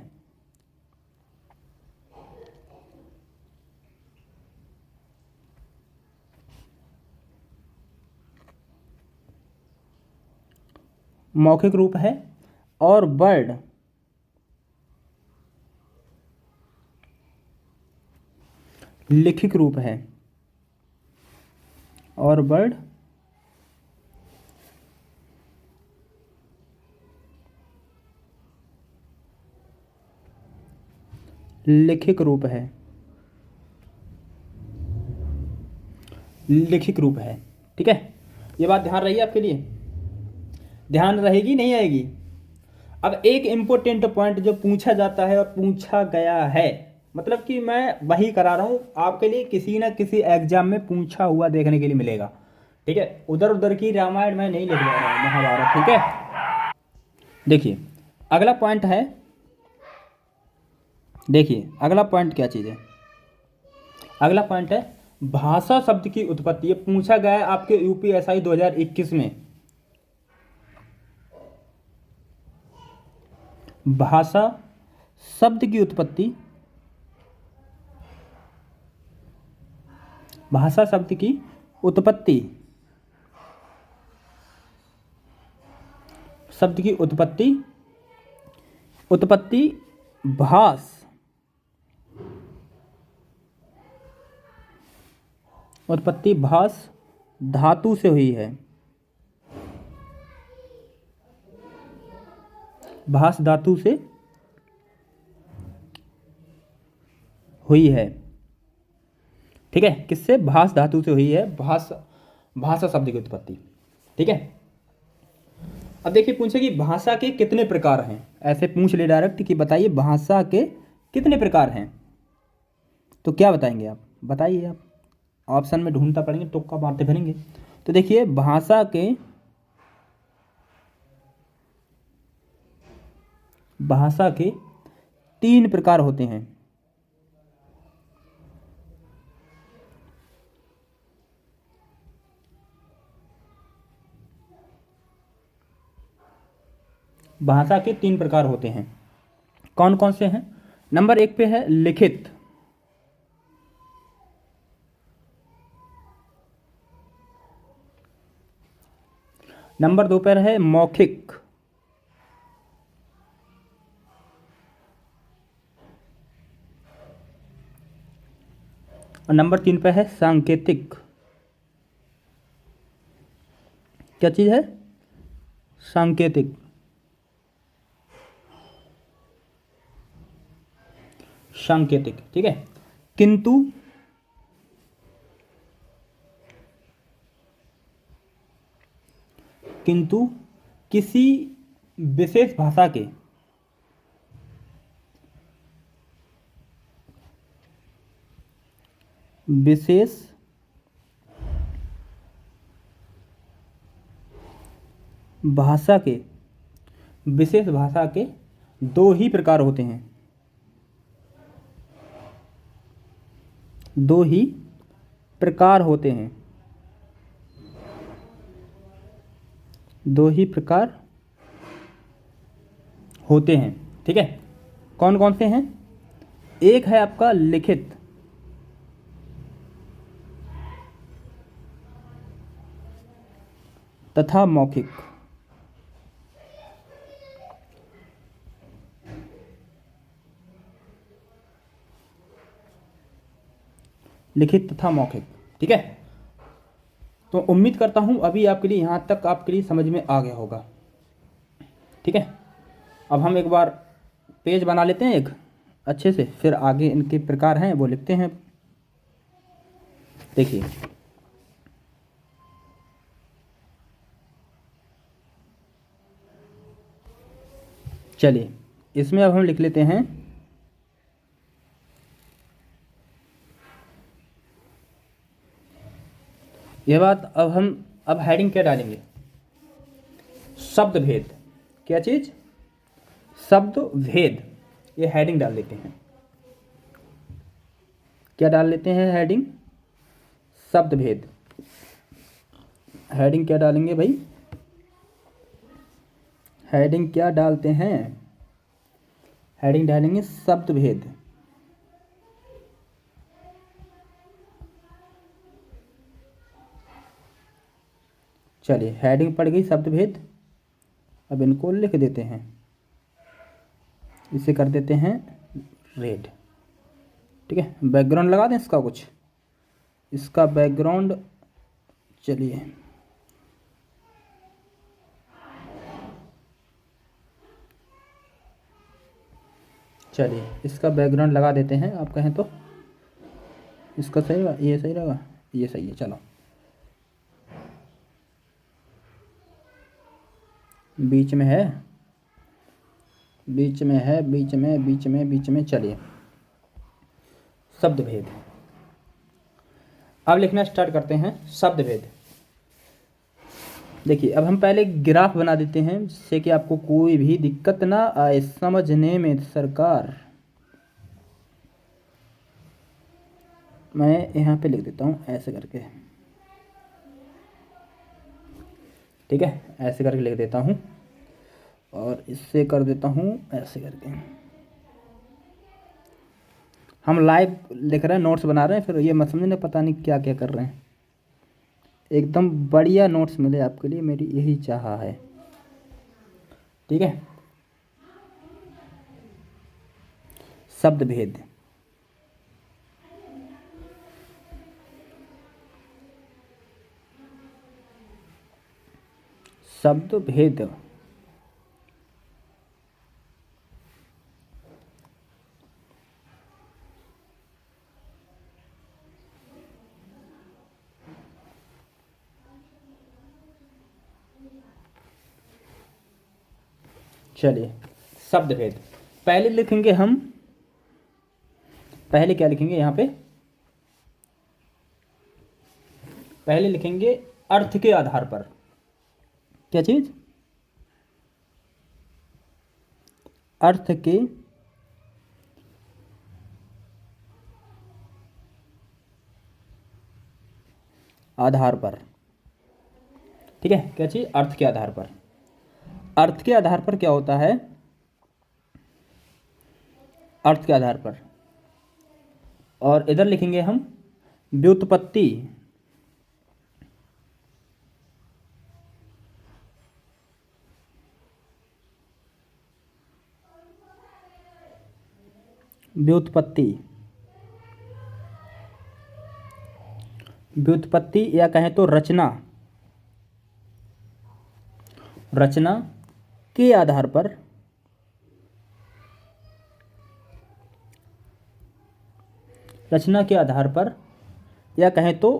मौखिक रूप है और वर्ड लिखित रूप है, और वर्ड लिखित रूप है, लिखित रूप है। ठीक है, ये बात ध्यान रही आपके लिए, ध्यान रहेगी नहीं आएगी। अब एक इम्पोर्टेंट पॉइंट जो पूछा जाता है और पूछा गया है, मतलब कि मैं वही करा रहा हूँ आपके लिए, किसी ना किसी एग्जाम में पूछा हुआ देखने के लिए मिलेगा। ठीक है, उधर उधर की रामायण मैं नहीं लिख रहा हूँ, महाभारत। ठीक है, देखिए अगला पॉइंट है, देखिए अगला पॉइंट क्या चीज़ है। अगला पॉइंट है भाषा शब्द की उत्पत्ति। ये पूछा गया है आपके यूपीएसआई 2021 में। भाषा शब्द की उत्पत्ति, भाषा शब्द की उत्पत्ति, शब्द की उत्पत्ति, उत्पत्ति भास, उत्पत्ति भास धातु से हुई है, भास धातु से हुई है। ठीक है, किससे? भास धातु से हुई है, भाषा शब्द की उत्पत्ति। ठीक है, अब देखिए पूछे कि भाषा के कितने प्रकार हैं। ऐसे पूछ ले डायरेक्ट कि बताइए भाषा के कितने प्रकार हैं, तो क्या बताएंगे आप? बताइए आप, ऑप्शन में ढूंढता पड़ेंगे, तुक्का मारते फिरेंगे। तो देखिए भाषा के 3 प्रकार होते हैं। भाषा के 3 प्रकार होते हैं, कौन कौन से हैं? नंबर 1 पे है लिखित, नंबर 2 पर है मौखिक, और नंबर 3 पे है सांकेतिक। क्या चीज़ है? सांकेतिक। सांकेतिक, ठीक है। किंतु किसी विशेष भाषा के विशेष भाषा के विशेष भाषा के 2 ही प्रकार होते हैं, 2 ही प्रकार होते हैं, 2 ही प्रकार होते हैं। ठीक है, कौन कौन से हैं? एक है आपका लिखित, तथा मौखिक। लिखित तथा मौखिक, ठीक है। तो उम्मीद करता हूं अभी आपके लिए, यहाँ तक आपके लिए समझ में आ गया होगा। ठीक है, अब हम एक बार पेज बना लेते हैं एक अच्छे से, फिर आगे इनके प्रकार हैं वो लिखते हैं। देखिए चलिए, इसमें अब हम लिख लेते हैं यह बात अब हेडिंग क्या डालेंगे? शब्द भेद। क्या चीज़? शब्द भेद। ये हेडिंग डाल लेते हैं। क्या डाल लेते हैं हेडिंग? शब्द भेद। हेडिंग क्या डालेंगे भाई? हेडिंग क्या डालते हैं? हेडिंग डालेंगे शब्द भेद। चलिए, हेडिंग पड़ गई शब्द भेद। अब इनको लिख देते हैं। इसे कर देते हैं रेड। ठीक है, बैकग्राउंड लगा दें इसका कुछ। इसका बैकग्राउंड, चलिए इसका बैकग्राउंड लगा देते हैं, आप कहें तो। इसका सही रहेगा? ये सही रहेगा? ये सही है। चलो, बीच में है, बीच में है, बीच में, बीच में, बीच में। चलिए, शब्द भेद। अब लिखना स्टार्ट करते हैं शब्द भेद। देखिए, अब हम पहले ग्राफ बना देते हैं जिससे कि आपको कोई भी दिक्कत ना आए समझने में। सरकार, मैं यहाँ पे लिख देता हूँ ऐसे करके। ठीक है, ऐसे करके लिख देता हूँ और इससे कर देता हूँ ऐसे करके। हम लाइव लिख रहे हैं, नोट्स बना रहे हैं, फिर ये मत समझना पता नहीं क्या क्या कर रहे हैं। एकदम बढ़िया नोट्स मिले आपके लिए, मेरी यही चाह है। ठीक है, शब्द भेद। शब्द भेद। चलिए, शब्द भेद पहले लिखेंगे हम। पहले क्या लिखेंगे यहाँ पे? पहले लिखेंगे अर्थ के आधार पर। क्या चीज? अर्थ के आधार पर। ठीक है, क्या चीज? अर्थ के आधार पर। अर्थ के आधार पर क्या होता है? अर्थ के आधार पर। और इधर लिखेंगे हम व्युत्पत्ति। व्युत्पत्ति। व्युत्पत्ति या कहें तो रचना। रचना के आधार पर। रचना के आधार पर या कहें तो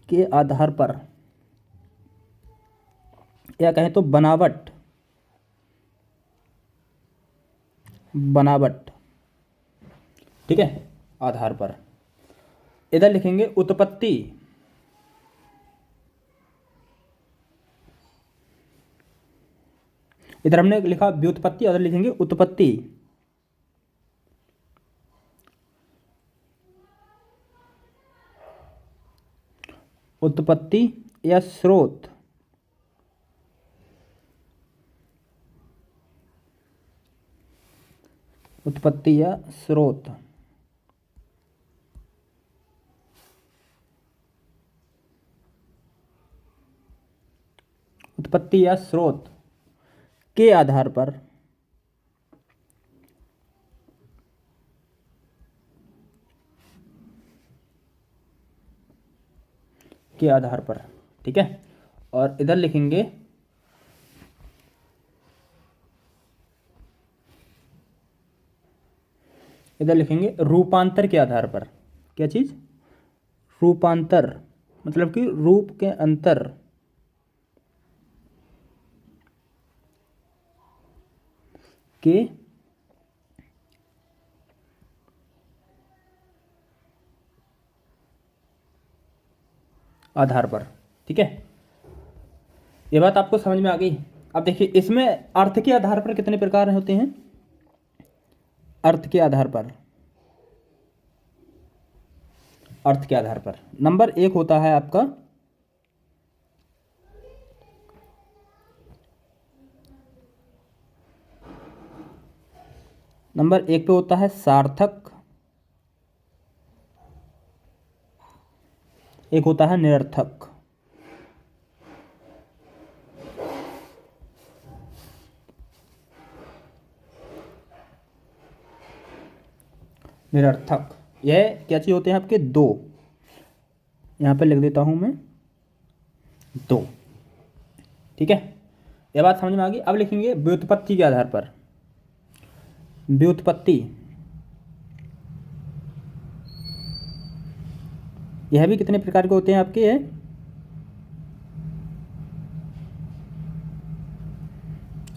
के आधार पर, या कहें तो बनावट। बनावट। ठीक है, आधार पर। इधर लिखेंगे उत्पत्ति। इधर हमने लिखा व्युत्पत्ति, उधर लिखेंगे उत्पत्ति। उत्पत्ति या स्रोत। उत्पत्ति या स्रोत। उत्पत्ति या स्रोत के आधार पर। के आधार पर। ठीक है, और इधर लिखेंगे रूपांतर के आधार पर। क्या चीज? रूपांतर, मतलब कि रूप के अंतर। के आधार पर। ठीक है, ये बात आपको समझ में आ गई। अब देखिए इसमें अर्थ के आधार पर कितने प्रकार होते हैं। अर्थ के आधार पर, अर्थ के आधार पर नंबर एक होता है आपका नंबर एक पे होता है सार्थक, एक होता है निरर्थक। निरर्थक यह क्या चीज होते हैं आपके, दो, यहां पे लिख देता हूं मैं दो। ठीक है, यह बात समझ में आ गई। अब लिखेंगे व्युत्पत्ति के आधार पर। व्युत्पत्ति यह भी कितने प्रकार के होते हैं आपके,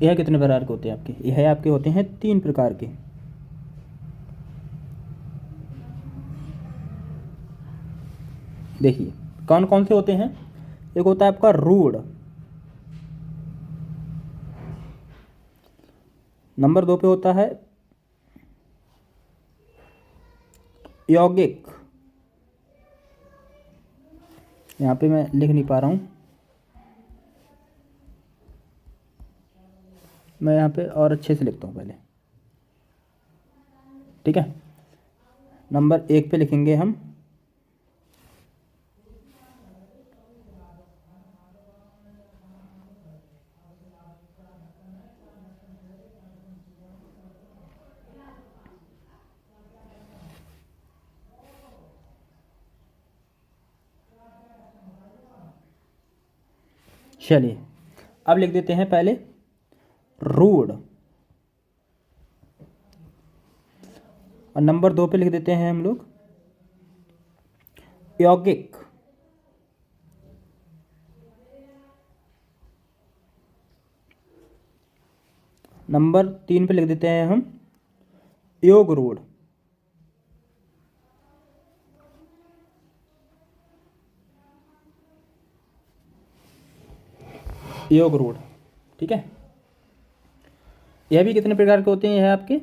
यह कितने प्रकार के होते हैं आपके, यह आपके होते हैं तीन प्रकार के। देखिए कौन कौन से होते हैं। एक होता है आपका रूढ़, नंबर दो पे होता है यौगिक, यहाँ पे मैं लिख नहीं पा रहा हूँ, मैं यहाँ पे और अच्छे से लिखता हूँ पहले। ठीक है, नंबर एक पे लिखेंगे हम चलिए अब लिख देते हैं पहले रूढ़, और नंबर दो पे लिख देते हैं हम लोग यौगिक, नंबर तीन पे लिख देते हैं हम योग रूढ़, योग रूढ़। ठीक है, यह भी कितने प्रकार के होते हैं, यह आपके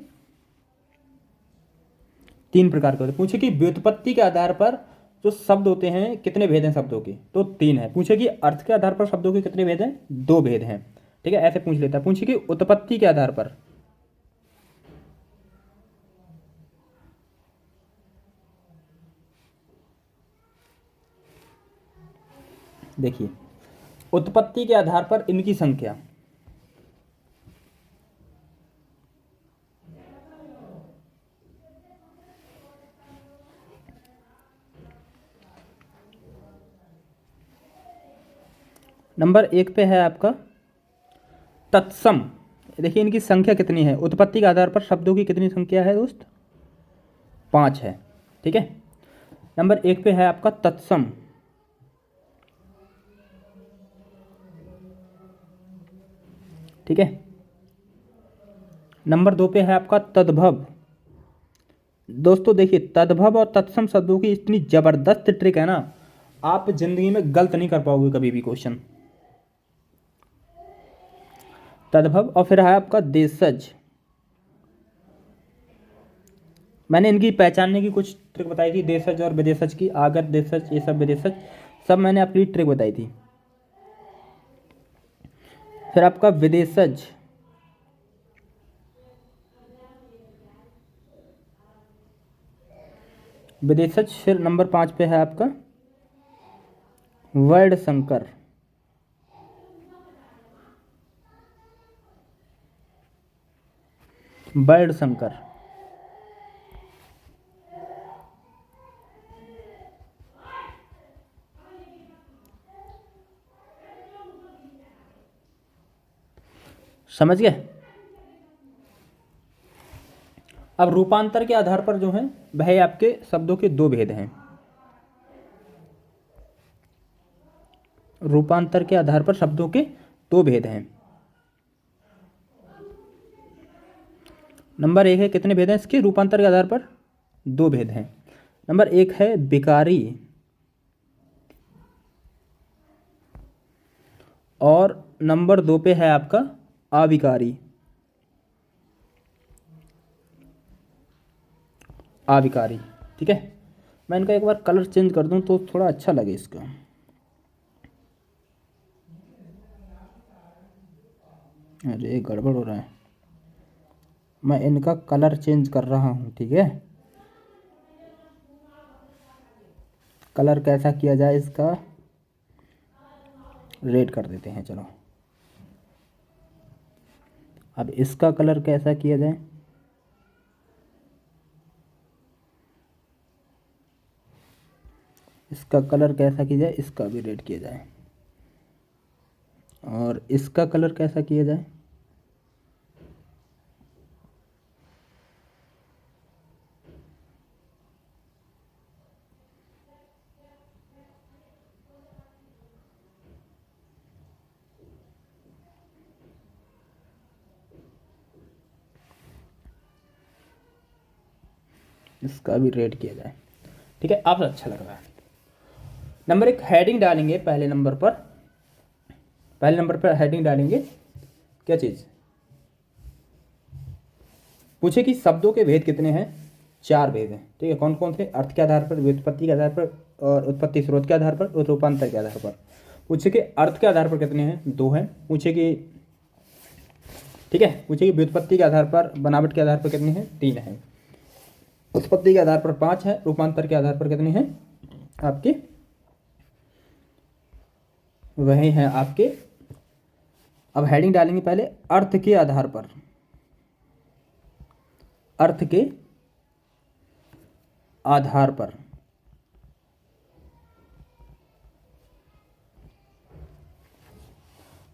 तीन प्रकार के होते हैं। पूछे कि व्युत्पत्ति के आधार पर जो शब्द होते हैं कितने भेद हैं शब्दों के, तो तीन है। पूछे कि अर्थ के आधार पर शब्दों के कितने भेद हैं, दो भेद हैं। ठीक है, ऐसे पूछ लेता है। पूछे कि उत्पत्ति के आधार पर, देखिए उत्पत्ति के आधार पर इनकी संख्या, नंबर एक पे है आपका तत्सम। देखिए इनकी संख्या कितनी है, उत्पत्ति के आधार पर शब्दों की कितनी संख्या है दोस्त, 5 है। ठीक है, नंबर एक पे है आपका तत्सम, ठीक है। नंबर दो पे है आपका तद्भव। दोस्तों देखिए तद्भव और तत्सम शब्दों की इतनी जबरदस्त ट्रिक है ना, आप जिंदगी में गलत नहीं कर पाओगे कभी भी क्वेश्चन। तद्भव, और फिर है आपका देशज। मैंने इनकी पहचानने की कुछ ट्रिक बताई थी, देशज और विदेशज की, आगत देशज, ये सब विदेशज, सब मैंने अपनी ट्रिक बताई थी। फिर आपका विदेशज, विदेशज। फिर नंबर 5 पे है आपका वर्ड संकर, वर्ड संकर। समझ गए। अब रूपांतर के आधार पर जो है वह आपके शब्दों के दो भेद हैं। रूपांतर के आधार पर शब्दों के दो भेद हैं। नंबर एक है, कितने भेद हैं इसके रूपांतर के आधार पर, दो भेद हैं। नंबर एक है विकारी, और नंबर 2 पे है आपका आविकारी। आविकारी, ठीक है। मैं इनका एक बार कलर चेंज कर दूं तो थोड़ा अच्छा लगे इसका। अरे गड़बड़ हो रहा है, मैं इनका कलर चेंज कर रहा हूँ, ठीक है। कलर कैसा किया जाए इसका, रेड कर देते हैं चलो। अब इसका कलर कैसा किया जाए, इसका कलर कैसा किया जाए, इसका भी रेड किया जाए। और इसका कलर कैसा किया जाए, इसका भी रेड किया जाए, ठीक है। अब अच्छा लग रहा है। नंबर 1 हेडिंग डालेंगे पहले नंबर पर। पहले नंबर पर हेडिंग डालेंगे क्या चीज़, पूछे कि शब्दों के भेद कितने हैं। 4 भेद हैं, ठीक है। कौन कौन से, अर्थ के आधार पर, व्युत्पत्ति के आधार पर, और उत्पत्ति स्रोत के आधार पर, और रूपांतर के आधार पर। पूछे कि अर्थ के आधार पर कितने हैं, 2 हैं। पूछे कि, ठीक है, पूछे कि व्युत्पत्ति के आधार पर, बनावट के आधार पर कितने हैं, 3 हैं। उत्पत्ति के आधार पर 5 है, रूपांतर के आधार पर कितने हैं आपके, वही हैं आपके। अब हेडिंग डालेंगे पहले अर्थ के आधार पर। अर्थ के आधार पर,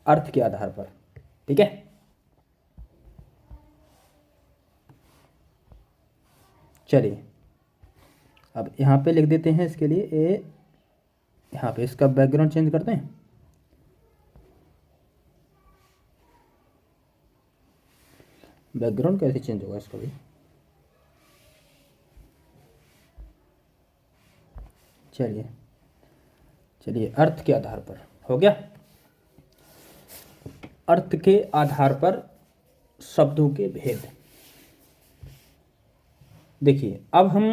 अर्थ के आधार पर, ठीक है। चलिए अब यहाँ पे लिख देते हैं इसके लिए यहाँ पे इसका बैकग्राउंड चेंज करते हैं। बैकग्राउंड कैसे चेंज होगा इसका भी, चलिए चलिए अर्थ के आधार पर हो गया। अर्थ के आधार पर शब्दों के भेद। देखिए अब हम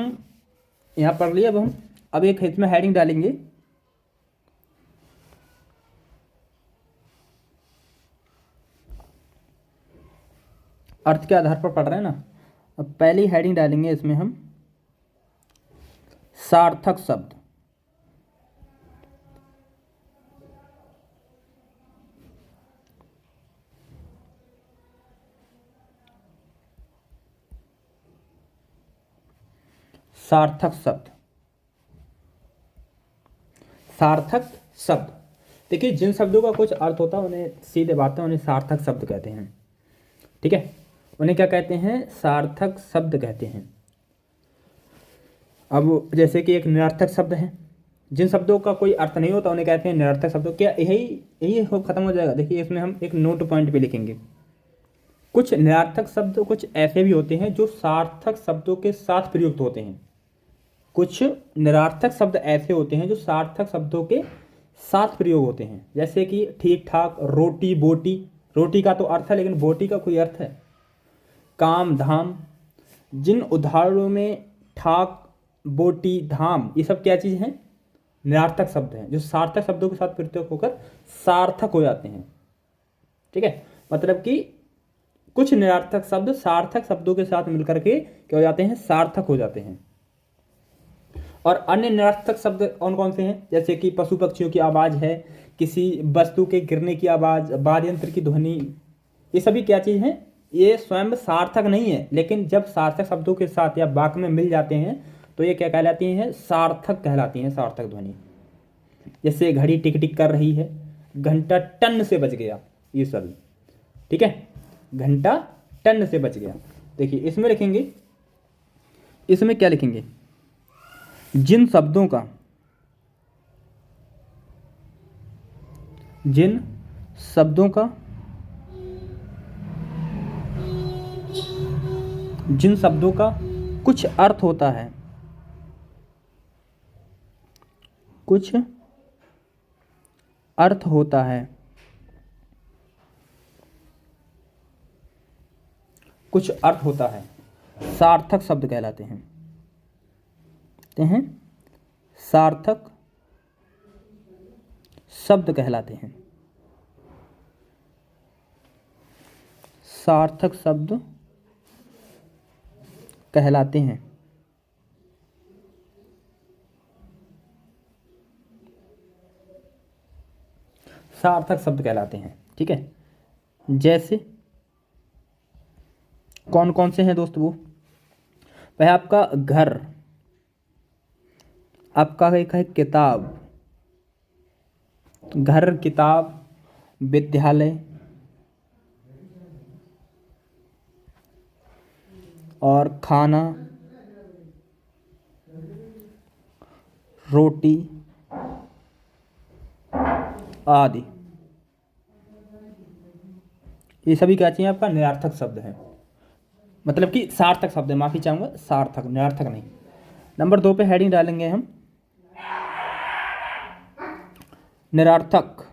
यहाँ पढ़ लिए। अब एक इसमें हेडिंग डालेंगे, अर्थ के आधार पर पढ़ रहे हैं ना। अब पहली हेडिंग डालेंगे इसमें हम सार्थक शब्द। सार्थक शब्द, सार्थक शब्द। देखिए जिन शब्दों का कुछ अर्थ होता है उन्हें सीधे बातें उन्हें सार्थक शब्द कहते हैं, ठीक है। उन्हें क्या कहते हैं, सार्थक शब्द कहते हैं। अब जैसे कि एक निरर्थक शब्द है, जिन शब्दों का कोई अर्थ नहीं होता उन्हें कहते हैं निरर्थक शब्द। क्या यही यही खत्म हो जाएगा। देखिए इसमें हम एक नोट पॉइंट पे लिखेंगे, कुछ निरर्थक शब्द कुछ ऐसे भी होते हैं जो सार्थक शब्दों के साथ प्रयुक्त होते हैं। कुछ निरर्थक शब्द ऐसे होते हैं जो सार्थक शब्दों के साथ प्रयोग होते हैं। जैसे कि ठीक ठाक, रोटी बोटी। रोटी का तो अर्थ है लेकिन बोटी का कोई अर्थ है, काम धाम। जिन उदाहरणों में ठाक, बोटी, धाम ये सब क्या चीज़ हैं, निरर्थक शब्द हैं जो सार्थक शब्दों के साथ प्रयोग होकर सार्थक हो जाते हैं, ठीक है। मतलब कि कुछ निरर्थक शब्द सार्थक शब्दों के साथ मिलकर के क्या हो जाते हैं, सार्थक हो जाते हैं। और अन्य निरर्थक शब्द कौन कौन से हैं, जैसे कि पशु पक्षियों की आवाज़ है, किसी वस्तु के गिरने की आवाज़, वाद्य यंत्र की ध्वनि, ये सभी क्या चीज़ हैं, ये स्वयं सार्थक नहीं है लेकिन जब सार्थक शब्दों के साथ या वाक्य में मिल जाते हैं तो ये क्या कहलाती हैं, सार्थक कहलाती हैं, सार्थक ध्वनि। जैसे घड़ी टिक टिक कर रही है, घंटा टन से बज गया, ये सभी, ठीक है। घंटा टन से बज गया। देखिए इसमें लिखेंगे, इसमें क्या लिखेंगे, जिन शब्दों का, जिन शब्दों का, जिन शब्दों का कुछ अर्थ होता है, कुछ अर्थ होता है कुछ अर्थ होता है, सार्थक शब्द कहलाते हैं। सार्थक शब्द कहलाते हैं। सार्थक शब्द कहलाते हैं। सार्थक शब्द कहलाते हैं, ठीक है। जैसे कौन कौन से हैं दोस्त? वो वह आपका घर, आपका एक है किताब, घर, किताब, विद्यालय और खाना, रोटी आदि, ये सभी क्या चाहिए आपका? निरर्थक शब्द है, मतलब कि सार्थक शब्द है, माफी चाहूंगा, सार्थक, निरर्थक नहीं। नंबर 2 पे हेडिंग डालेंगे हम निरर्थक।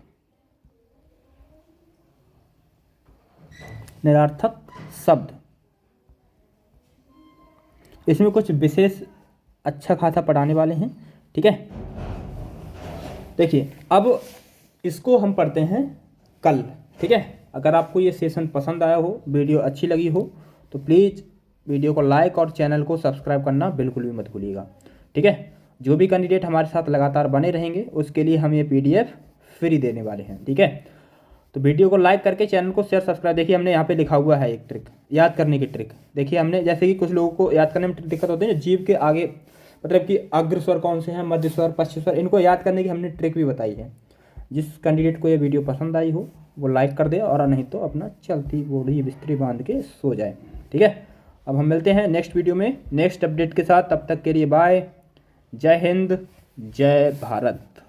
निरर्थक शब्द, इसमें कुछ विशेष अच्छा खासा पढ़ाने वाले हैं, ठीक है। देखिए अब इसको हम पढ़ते हैं कल, ठीक है। अगर आपको ये सेशन पसंद आया हो, वीडियो अच्छी लगी हो, तो प्लीज़ वीडियो को लाइक और चैनल को सब्सक्राइब करना बिल्कुल भी मत भूलिएगा, ठीक है। जो भी कैंडिडेट हमारे साथ लगातार बने रहेंगे उसके लिए हम ये PDF फ्री देने वाले हैं, ठीक है। तो वीडियो को लाइक करके चैनल को शेयर सब्सक्राइब। देखिए हमने यहाँ पे लिखा हुआ है एक ट्रिक, याद करने की ट्रिक। देखिए हमने, जैसे कि कुछ लोगों को याद करने में दिक्कत होती है, जीभ के आगे मतलब कि अग्र स्वर कौन से हैं, मध्य स्वर, पश्च स्वर, इनको याद करने की हमने ट्रिक भी बताई है। जिस कैंडिडेट को ये वीडियो पसंद आई हो वो लाइक कर दे, और नहीं तो अपना चलती बूढ़ी बिस्तरी बांध के सो जाए, ठीक है। अब हम मिलते हैं नेक्स्ट वीडियो में नेक्स्ट अपडेट के साथ, तब तक के लिए बाय। जय हिंद, जय भारत।